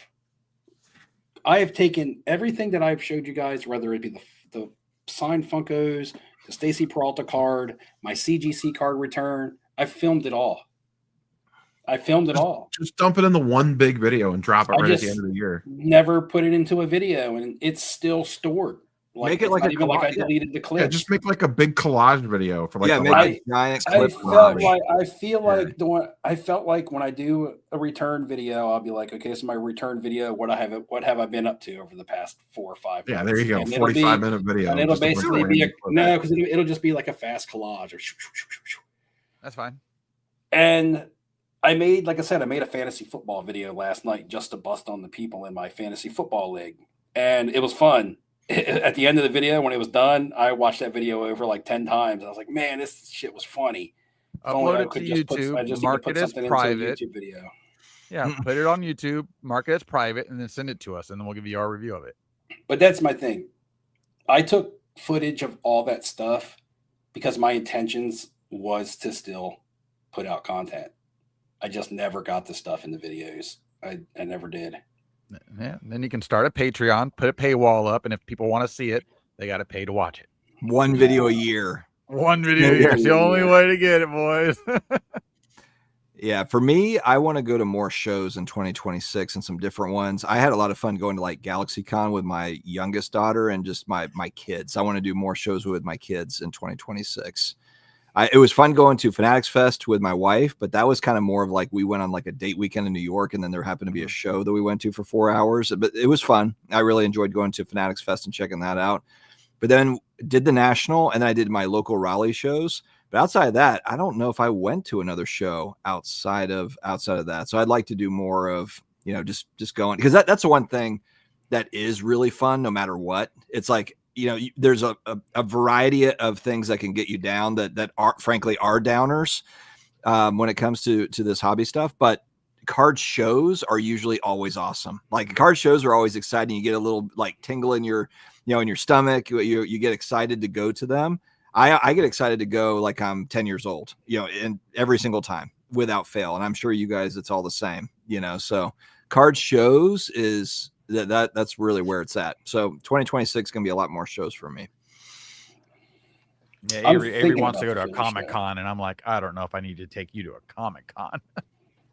taken everything that I've showed you guys, whether it be the signed Funkos, the Stacy Peralta card, my CGC card return. I've filmed it all. Just dump it in the one big video and drop it right at the end of the year. Never put it into a video, and it's still stored. Make it like a collage. I deleted the clip. Yeah, just make like a big collage video for like a giant clip. I felt like when I do a return video, I'll be like, okay, this is my return video. What have I been up to over the past 4 or 5 months? Yeah, there you go. 45-minute video. And it'll basically be because it'll just be like a fast collage or that's fine. And I made a fantasy football video last night just to bust on the people in my fantasy football league. And it was fun. At the end of the video, when it was done, I watched that video over like 10 times. I was like, man, this shit was funny. Upload it to YouTube, mark it as private. YouTube video. Yeah, put it on YouTube, mark it as private, and then send it to us, and then we'll give you our review of it. But that's my thing. I took footage of all that stuff because my intentions was to still put out content. I just never got the stuff in the videos. I never did. Yeah, then you can start a Patreon, put a paywall up, and if people want to see it, they got to pay to watch it. One video a year. One video a year. It's the only way to get it, boys. Yeah, for me, I want to go to more shows in 2026 and some different ones. I had a lot of fun going to like GalaxyCon with my youngest daughter and just my kids. I want to do more shows with my kids in 2026. It was fun going to Fanatics Fest with my wife, but that was kind of more of like we went on like a date weekend in New York, and then there happened to be a show that we went to for 4 hours. But it was fun. I really enjoyed going to Fanatics Fest and checking that out. But then did the National, and then I did my local Raleigh shows. But outside of that, I don't know if I went to another show outside of that. So I'd like to do more of, just going, because that's the one thing that is really fun no matter what. It's like, there's a variety of things that can get you down that are frankly are downers when it comes to this hobby stuff. But card shows are usually always awesome. Like card shows are always exciting. You get a little like tingle in your, in your stomach. You get excited to go to them. I get excited to go like I'm 10 years old, and every single time. without fail. And I'm sure you guys, it's all the same, so card shows is that's really where it's at. So 2026 is going to be a lot more shows for me. Yeah, Avery wants to go to a Comic-Con, and I'm like, I don't know if I need to take you to a Comic-Con.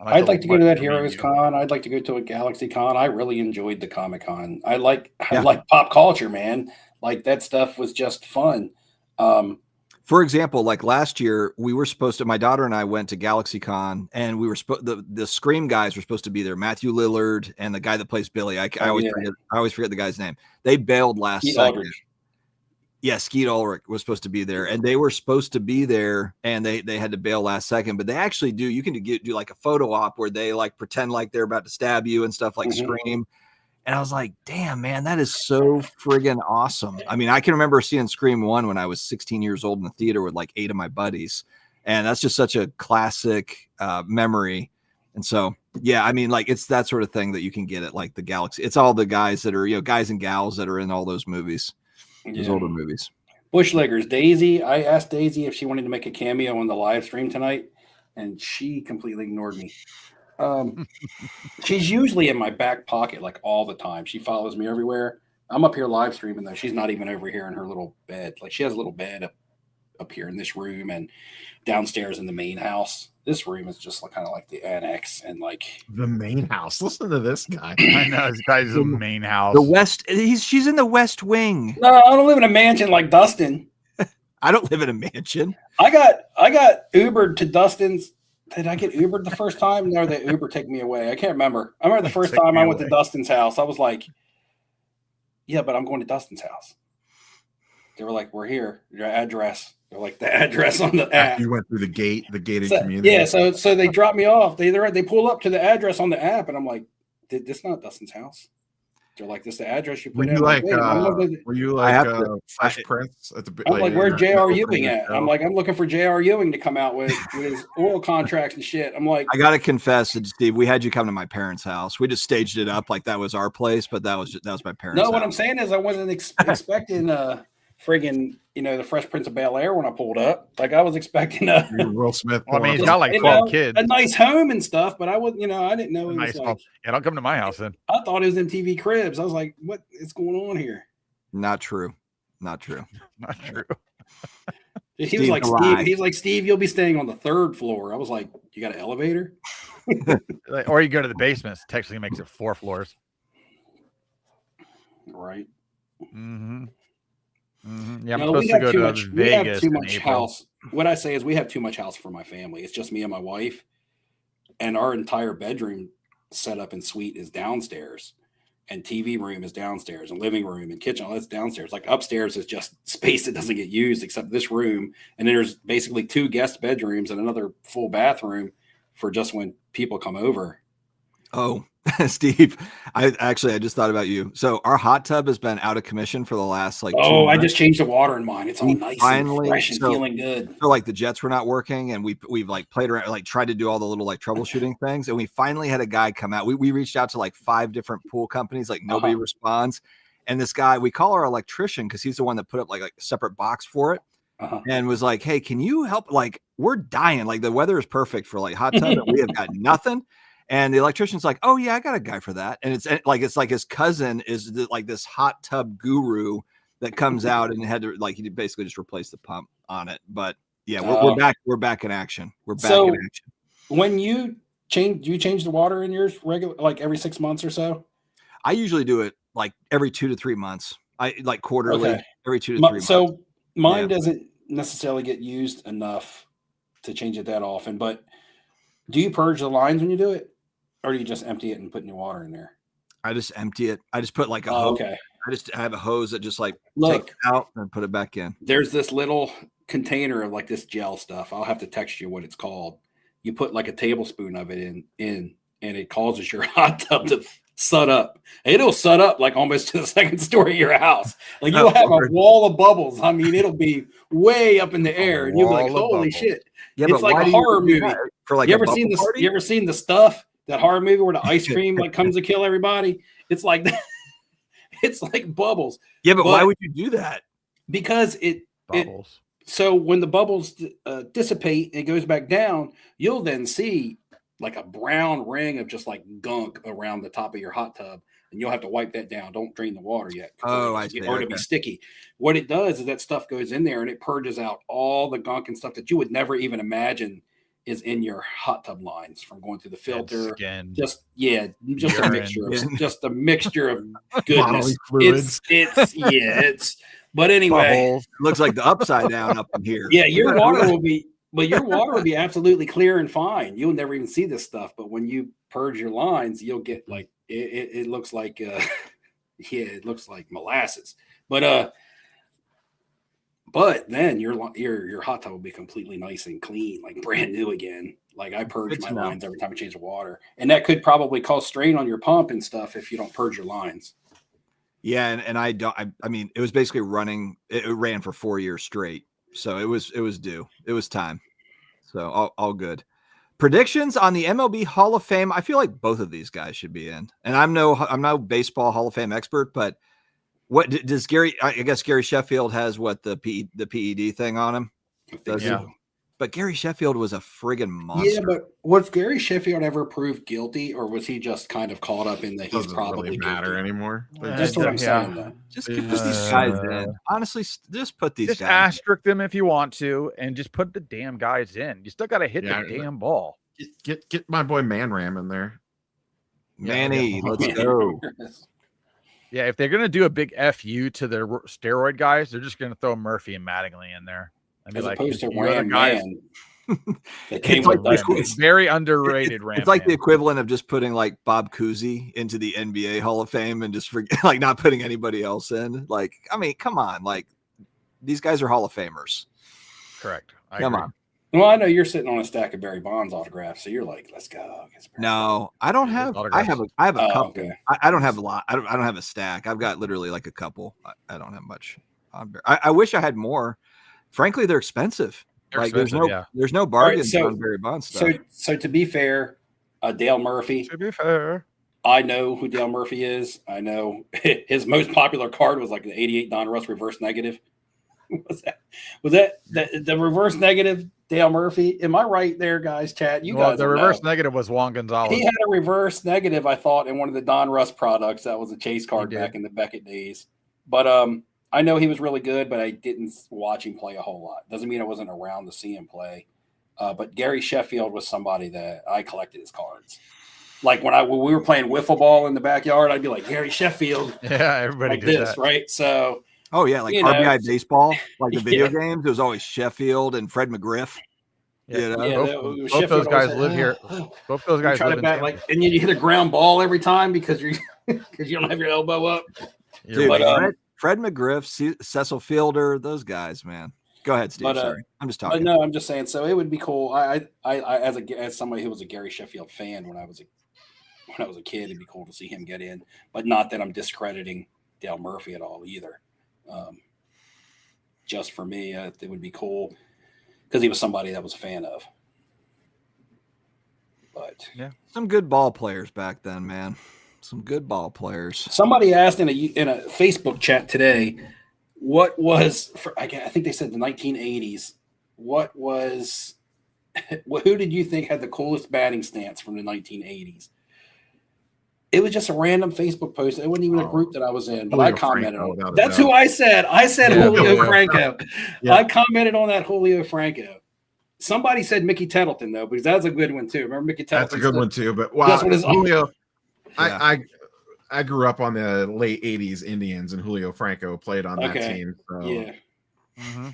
I'd like to go to that Heroes Con. I'd like to go to a Galaxy Con. I really enjoyed the Comic-Con. I like pop culture, man. Like that stuff was just fun. For example, like last year, we were supposed to, my daughter and I went to Galaxy Con, and we were the Scream guys were supposed to be there. Matthew Lillard and the guy that plays Billy. I always forget the guy's name. They bailed last second. Aldridge. Yeah, Skeet Ulrich was supposed to be there, and they were supposed to be there, and they had to bail last second. But they actually do. You can do like a photo op where they like pretend like they're about to stab you and stuff like Scream. And I was like, damn, man, that is so friggin' awesome. I mean, I can remember seeing Scream 1 when I was 16 years old in the theater with like 8 of my buddies. And that's just such a classic memory. And so, yeah, I mean, like it's that sort of thing that you can get at like the Galaxy. It's all the guys that are, guys and gals that are in all those movies, those older movies. Bushleggers, Daisy. I asked Daisy if she wanted to make a cameo on the live stream tonight, and she completely ignored me. She's usually in my back pocket like all the time. She follows me everywhere. I'm up here live streaming though. She's not even over here in her little bed. Like she has a little bed up here in this room and downstairs in the main house. This room is just kind of like the annex and like the main house. Listen to this guy. I know this guy's the main house. The West. She's in the West Wing. No, I don't live in a mansion like Dustin. I don't live in a mansion. I got Ubered to Dustin's. Did I get Ubered the first time? No, the Uber take me away. I can't remember. I remember the first time I went to Dustin's house. I was like, yeah, but I'm going to Dustin's house. They were like, we're here. Your address. They're like, the address on the app. You went through the gated community. Yeah, so they dropped me off. They pull up to the address on the app, and I'm like, this not Dustin's house. They're like, this is the address you put in. Were you like Fresh Prince at the? I'm like, where's J.R. Ewing at? I'm like, I'm looking for J.R. Ewing to come out with his oil contracts and shit. I'm like, I gotta confess, Steve, we had you come to my parents' house. We just staged it up like that was our place, but that was my parents' house. What I'm saying is I wasn't expecting friggin', the Fresh Prince of Bel-Air when I pulled up. Like I was expecting Will Smith. Well, I mean, he's got like 12 kids, a nice home and stuff, but I wasn't, I didn't know it was like. Yeah, don't come to my house then. I thought it was MTV Cribs. I was like, what is going on here? Not true. Not true. Not true. He was like, Steve. He's like, Steve, you'll be staying on the 3rd floor. I was like, you got an elevator? Or you go to the basement. Technically makes it 4 floors. Right. Mm-hmm. Mm-hmm. Yeah, I'm supposed to go to Vegas. We have too much house. What I say is we have too much house for my family. It's just me and my wife, and our entire bedroom setup and suite is downstairs, and TV room is downstairs, and living room and kitchen, all that's downstairs. Like upstairs is just space that doesn't get used except this room, and then there's basically 2 guest bedrooms and another full bathroom for just when people come over. Oh, Steve, I just thought about you. So our hot tub has been out of commission for the last like. Oh, I just changed the water in mine. It's all nice and fresh and feeling good. So like the jets were not working, and we've like played around, like tried to do all the little like troubleshooting things, and we finally had a guy come out. We reached out to like 5 different pool companies, like nobody responds, and this guy, we call our electrician because he's the one that put up like a separate box for it. And was like, hey, can you help? Like we're dying. Like the weather is perfect for like hot tub, and we have got nothing. And the electrician's like, oh yeah, I got a guy for that. And it's like his cousin is like this hot tub guru that comes out and had to he basically just replace the pump on it. But yeah, we're back. We're back in action. We're back in action. When you change the water in yours regular, like every 6 months or so? I usually do it like every 2 to 3 months. I like quarterly, every 2 to 3 months. So mine doesn't necessarily get used enough to change it that often. But do you purge the lines when you do it? Or do you just empty it and put new water in there? I just empty it. I just put like a hose. Okay. I have a hose that just like take it out and put it back in. There's this little container of like this gel stuff. I'll have to text you what it's called. You put like a tablespoon of it in and it causes your hot tub to sud up. It'll sud up like almost to the 2nd story of your house. Like you'll have a wall of bubbles. I mean, it'll be way up in the air, and you'll be like, "Holy shit!" Yeah, it's like a horror movie. For like, you ever seen this? You ever seen The Stuff? That horror movie where the ice cream like comes to kill everybody? It's like that. It's like bubbles. Yeah, but why would you do that? Because So when the bubbles dissipate and it goes back down, you'll then see like a brown ring of just like gunk around the top of your hot tub, and you'll have to wipe that down. Don't drain the water yet, I see. or it'll be sticky. What it does is that stuff goes in there and it purges out all the gunk and stuff that you would never even imagine is in your hot tub lines from going through the filter. Just a mixture of goodness. It's but anyway, it looks like the upside down up in here. Yeah, your water will be absolutely clear and fine. You'll never even see this stuff, but when you purge your lines, you'll get like it looks like it looks like molasses. But then your hot tub will be completely nice and clean, like brand new again. Like I purge my lines every time I change the water, and that could probably cause strain on your pump and stuff if you don't purge your lines. Yeah, and I mean, it was basically running. It ran for 4 years straight, so it was due. It was time. So all good. Predictions on the MLB Hall of Fame. I feel like both of these guys should be in, and I'm no baseball Hall of Fame expert, but. What does Gary? I guess Gary Sheffield has the PED thing on him. Yeah. But Gary Sheffield was a friggin' monster. Yeah, but was Gary Sheffield ever proved guilty, or was he just kind of caught up in that he's probably really matter guilty anymore? That's what I'm saying. Though. Just put these guys in. Honestly, just put these guys. Just asterisk them if you want to, and just put the damn guys in. You still got to hit the damn ball. Get my boy Man Ram in there. Manny, let's go. Yeah, if they're gonna do a big FU to their steroid guys, they're just gonna throw Murphy and Mattingly in there. As opposed to Ram Man. It's very underrated. Ram. It's like the equivalent of just putting like Bob Cousy into the NBA Hall of Fame and just like not putting anybody else in. Like, I mean, come on, like these guys are Hall of Famers. Correct. Come on. Well, I know you're sitting on a stack of Barry Bonds autographs, so you're like, let's go. No, I don't have. I have a couple. Okay. I don't have a lot. I don't have a stack. I've got literally like a couple. I don't have much. I wish I had more. Frankly, they're expensive. There's no bargains on Barry Bonds stuff. So to be fair, Dale Murphy. To be fair, I know who Dale Murphy is. I know his most popular card was like the '88 Donruss reverse negative. Was that the reverse negative Dale Murphy? Am I right there, guys? Chat. Guys. The reverse negative was Juan Gonzalez. He had a reverse negative, I thought, in one of the Donruss products. That was a chase card back in the Beckett days. But I know he was really good, but I didn't watch him play a whole lot. Doesn't mean I wasn't around to see him play. But Gary Sheffield was somebody that I collected his cards. Like when we were playing wiffle ball in the backyard, I'd be like, Gary Sheffield. Yeah, everybody like did this, that. right? So. Oh yeah, like RBI baseball, like the video games. It was always Sheffield and Fred McGriff. Both those guys live here. Both those guys live in and you hit a ground ball every time because you don't have your elbow up. Dude, Fred McGriff, Cecil Fielder, those guys, man. Go ahead, Steve. Sorry, I'm just talking. But no, I'm just saying. So it would be cool. I as somebody who was a Gary Sheffield fan when I was a kid, it'd be cool to see him get in. But not that I'm discrediting Dale Murphy at all either. Just for me, it would be cool because he was somebody that I was a fan of. But yeah, some good ball players back then, man. Some good ball players. Somebody asked in a Facebook chat today, what was I think they said the 1980s. What was who did you think had the coolest batting stance from the 1980s? It was just a random Facebook post. It wasn't even a group that I was in, but I commented on it. That's who I said. I said Julio Franco. Yeah. I commented on that Julio Franco. Somebody said Mickey Tettleton, though, because that's a good one, too. Remember Mickey Tettleton? That's a good one, too. But wow, Julio, I grew up on the late 80s Indians, and Julio Franco played on that team. So. Yeah. Mm-hmm.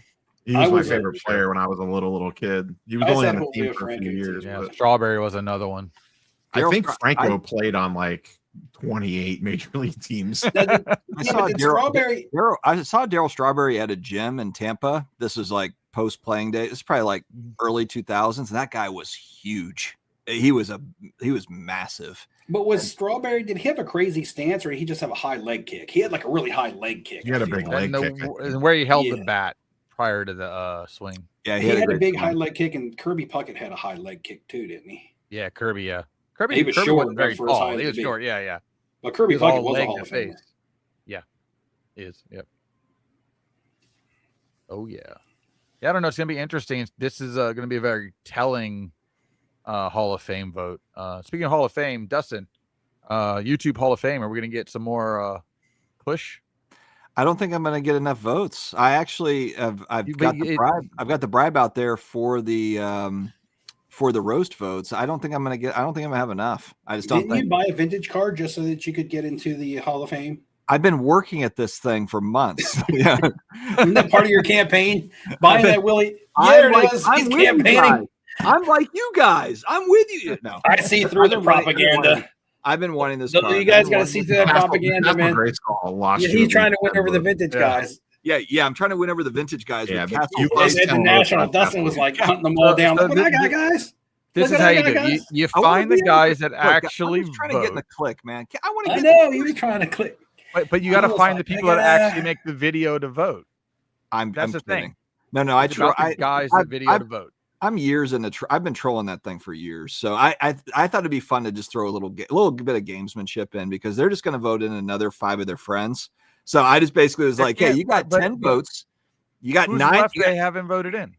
He was my favorite player when I was a little kid. He was only on the team for a few years. Yeah, Strawberry was another one. I think Franco played on like 28 major league teams. I saw Darryl Strawberry at a gym in Tampa. This is like post playing day. It's probably like early 2000s, and that guy was huge. He was massive. But was Strawberry? Did he have a crazy stance, or did he just have a high leg kick? He had like a really high leg kick. He had a big leg kick. Where he held the bat prior to the swing. Yeah, he had a big high leg kick, and Kirby Puckett had a high leg kick too, didn't he? Yeah, Kirby. Yeah. He was short, wasn't very tall. He was short. Yeah. But Kirby Puckett was a Hall of Famer. Yeah, he is. Yep. Oh yeah. Yeah, I don't know. It's going to be interesting. This is going to be a very telling Hall of Fame vote. Speaking of Hall of Fame, Dustin, YouTube Hall of Fame, are we going to get some more push? I don't think I'm going to get enough votes. I actually I've got the bribe out there for the roast votes. I don't think I'm going to have enough. I just don't think. Didn't you buy a vintage card just so that you could get into the Hall of Fame? I've been working at this thing for months. Yeah. Isn't that part of your campaign? Buying that Willie. Yeah, it is. He's campaigning. I'm like you guys. I'm with you. No. I see through the propaganda. I've been wanting this. You guys got to see through that propaganda, man. He's trying to win over the vintage guys. Yeah. I'm trying to win over the vintage guys. Yeah, at the National, Dustin was like hunting them all down. Look at that guy, guys. This is how you do it. You find the guys that actually vote. I'm trying to get in the click, man. I know he was trying to click. But you got to find the people that actually make the video to vote. That's the thing. No, I try. Guys that video to vote. I'm years in I've been trolling that thing for years, so I thought it'd be fun to just throw a little bit of gamesmanship in because they're just going to vote in another 5 of their friends. So I just basically was like, hey, you got 10 votes, you got 9. They haven't voted in.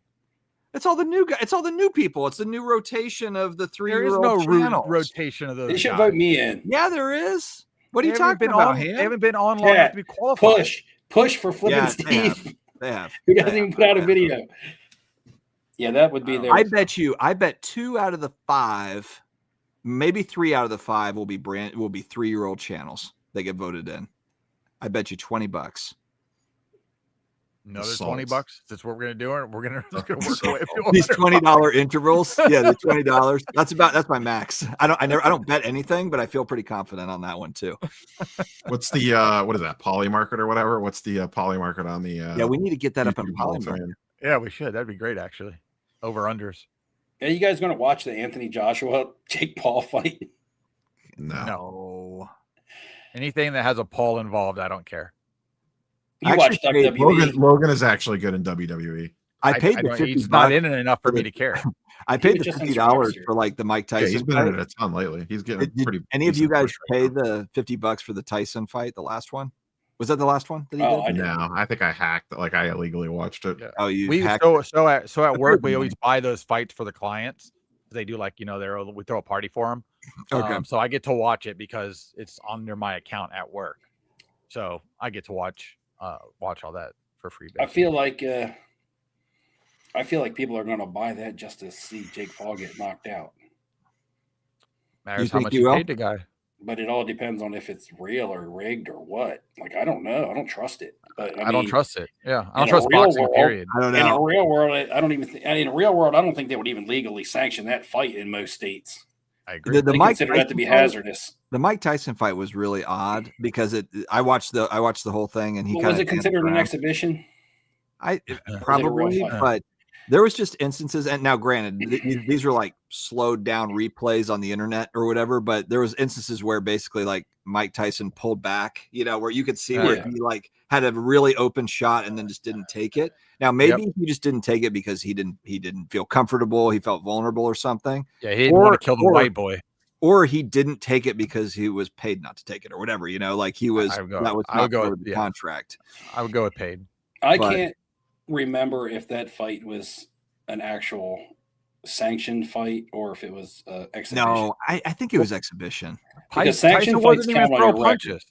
It's all the new guys. It's all the new people. It's the new rotation of the 3. There is no rotation of those. They should vote me in. Yeah, there is. What are you talking about? They haven't been on long enough to be qualified. Push for flipping Steve. They have. Who doesn't even put out a video? Yeah, that would be there. I bet 2 out of the 5, maybe 3 out of the 5 will be 3-year-old channels that get voted in. I bet you $20. Another $20. That's what we're gonna do. We're gonna work away. These $20 intervals. Yeah, the $20. That's my max. I don't bet anything, but I feel pretty confident on that one too. What's the what is that, Polymarket or whatever? What's the Polymarket on the Yeah, we need to get that up in Polymarket. Yeah, we should. That'd be great actually. Over unders. Are you guys gonna watch the Anthony Joshua Jake Paul fight? No. Anything that has a Paul involved, I don't care. You watch WWE. Logan is actually good in WWE. I paid the $50. He's not in it enough for me to care. I paid the $50 for like the Mike Tyson. Yeah, he's been in it a ton lately. He's getting pretty. Any of you guys pay the $50 for the Tyson fight? The last one? Was that the last one that he did? No, I think I hacked. Like I illegally watched it. Yeah. Oh, you hacked? So at work we always buy those fights for the clients. They do like we throw a party for them. Okay. So I get to watch it because it's under my account at work. So I get to watch all that for free. I feel like people are going to buy that just to see Jake Paul get knocked out. Matters how much you paid the guy. But it all depends on if it's real or rigged or what. Like, I don't know. I don't trust it. But I don't trust it. Yeah, I don't trust boxing. Period. I don't know. In a real world, I don't even think. In a real world, I don't think they would even legally sanction that fight in most states. I agree. They consider that to be hazardous. The Mike Tyson fight was really odd because I watched the whole thing and was it considered an exhibition? Probably, but there was just instances, and now granted, these were like slowed down replays on the internet or whatever, but there was instances where basically like Mike Tyson pulled back, where you could see where he like had a really open shot and then just didn't take it. Now maybe he just didn't take it because he didn't feel comfortable, he felt vulnerable or something. Yeah, he didn't want to kill the white boy. Or he didn't take it because he was paid not to take it or whatever, like he was that was not part of the contract. I would go with paid. I can't remember if that fight was an actual sanctioned fight or if it was exhibition. No, I think it was exhibition. Because sanctioned fights count on your record.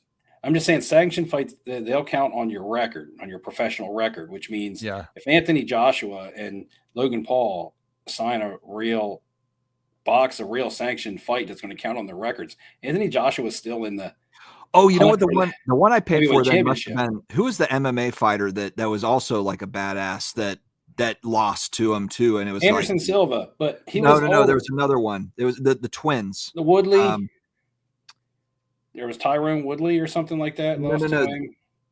I'm just saying sanctioned fights, they'll count on your record, on your professional record, which means if Anthony Joshua and Logan Paul sign a real sanctioned fight that's going to count on their records, Anthony Joshua is still in the what the one I paid for then must have been, who was the MMA fighter that was also like a badass that lost to him too, and it was Anderson Silva, but he no, there was another one. It was the twins, the Woodley. There was Tyrone Woodley or something like that. No.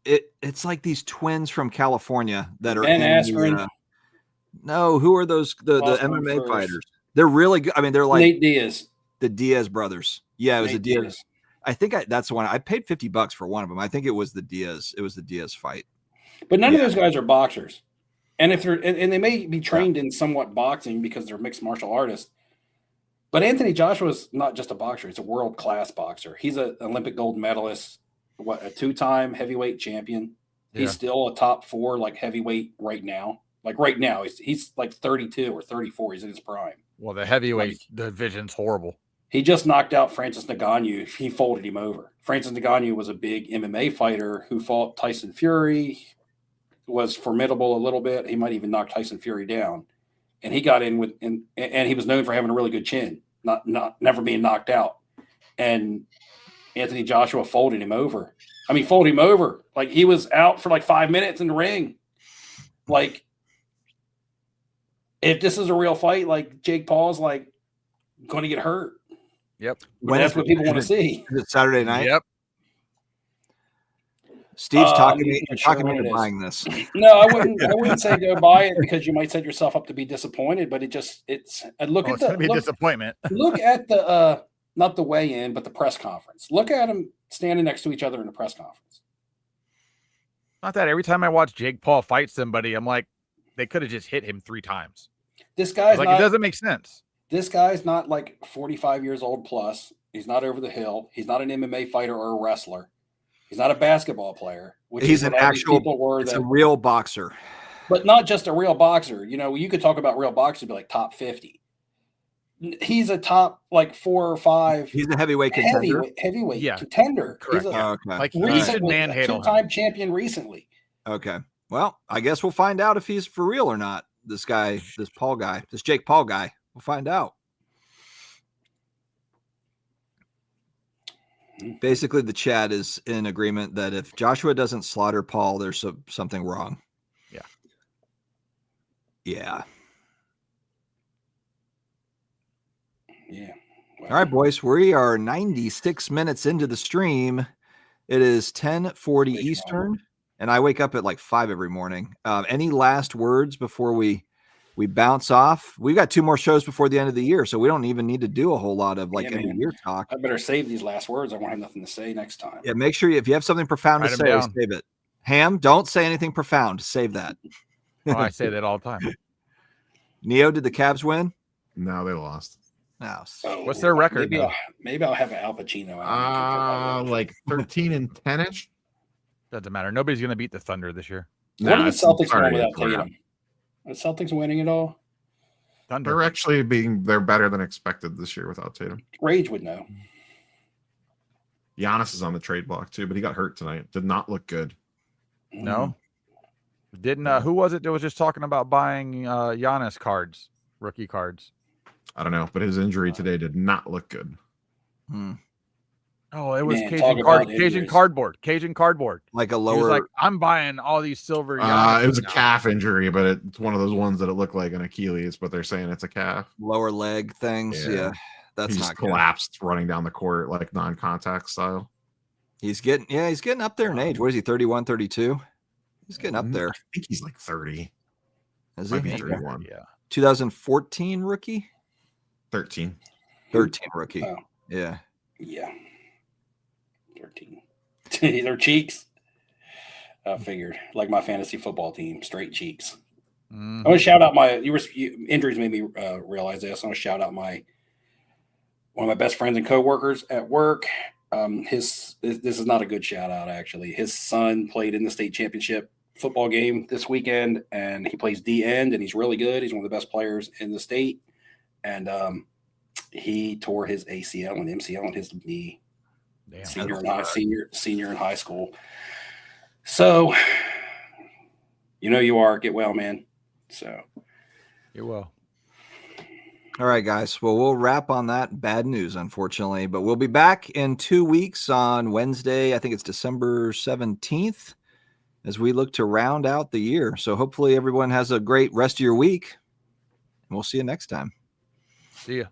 It's like these twins from California that are Ben Askren. No, who are those? The MMA fighters. They're really good. I mean, they're like Nate Diaz, the Diaz brothers. Yeah, it was Nate the Diaz. I think that's the one. I paid $50 for one of them. I think it was the Diaz. It was the Diaz fight. But none of those guys are boxers, and if they're and they may be trained in somewhat boxing because they're mixed martial artists. But Anthony Joshua is not just a boxer; he's a world-class boxer. He's an Olympic gold medalist, a 2-time heavyweight champion. Yeah. He's still a top 4 like heavyweight right now. Like right now, he's like 32 or 34. He's in his prime. Well, the heavyweight division's horrible. He just knocked out Francis Ngannou. He folded him over. Francis Ngannou was a big MMA fighter who fought Tyson Fury, was formidable a little bit. He might even knock Tyson Fury down. And he got in with, and he was known for having a really good chin, never being knocked out. And Anthony Joshua folded him over. I mean, folded him over. Like, he was out for like 5 minutes in the ring. Like, if this is a real fight, like, Jake Paul's like going to get hurt. Yep. That's what people want to see. Is it Saturday night? Yep. Steve's talking me into buying this. No, I wouldn't say go buy it, because you might set yourself up to be disappointed. But it's gonna be a disappointment. Look at the not the weigh-in, but the press conference. Look at them standing next to each other in the press conference. Not that every time I watch Jake Paul fight somebody, I'm like, they could have just hit him 3 times. This guy's like, not, it doesn't make sense. This guy's not like 45 years old plus. He's not over the hill. He's not an MMA fighter or a wrestler. He's not a basketball player. He's an actual, a real boxer. But not just a real boxer. You know, you could talk about real boxers, be like top 50. He's a top like 4 or 5. He's a heavyweight contender. Heavyweight contender. Correct. He's like recently man a 2-time champion recently. Okay. Well, I guess we'll find out if he's for real or not. This guy, this Paul guy, this Jake Paul guy. We'll find out. Basically, the chat is in agreement that if Joshua doesn't slaughter Paul, there's something wrong. Yeah. Yeah. Yeah. All right, boys. We are 96 minutes into the stream. It is 10:40 Eastern, and I wake up at like 5 every morning. Any last words before we bounce off? We've got 2 more shows before the end of the year, so we don't even need to do a whole lot of like end of year talk. I better save these last words. I won't have nothing to say next time. Yeah, make sure if you have something profound to say, save it. Ham, don't say anything profound. Save that. Oh, I say that all the time. Neo, did the Cavs win? No, they lost. No. What's their record? Maybe I'll have an Al Pacino out. Like 13-10-ish. Doesn't matter. Nobody's gonna beat the Thunder this year. What are the Celtics doing without Tatum? Are the Celtics winning at all? Thunder. They're better than expected this year without Tatum. Rage would know. Giannis is on the trade block too, but he got hurt tonight. Did not look good. No. Didn't who was it that was just talking about buying Giannis cards, rookie cards? I don't know, but his injury today did not look good. Oh, it was Cajun cardboard. Like a lower. He was like, I'm buying all these silver. It was a calf injury, but it's one of those ones that it looked like an Achilles, but they're saying it's a calf. Lower leg things. Yeah. That's he not collapsed running down the court like non-contact style. He's getting up there in age. What is he, 31, 32? He's getting up there. I think he's like 30. Is Might he? be 31. Yeah. 2014 rookie? 13 rookie. Oh. Yeah. Yeah. 13. Their cheeks. I figured. Like my fantasy football team, straight cheeks. I want to shout out injuries made me realize this. I want to shout out one of my best friends and coworkers at work. This is not a good shout out, actually. His son played in the state championship football game this weekend, and he plays D end, and he's really good. He's one of the best players in the state. And he tore his ACL and MCL on his knee. Damn, senior in high school. So, you are. Get well, man. So, you will. All right, guys. Well, we'll wrap on that bad news, unfortunately, but we'll be back in 2 weeks on Wednesday. I think it's December 17th as we look to round out the year. So hopefully everyone has a great rest of your week, and we'll see you next time. See ya.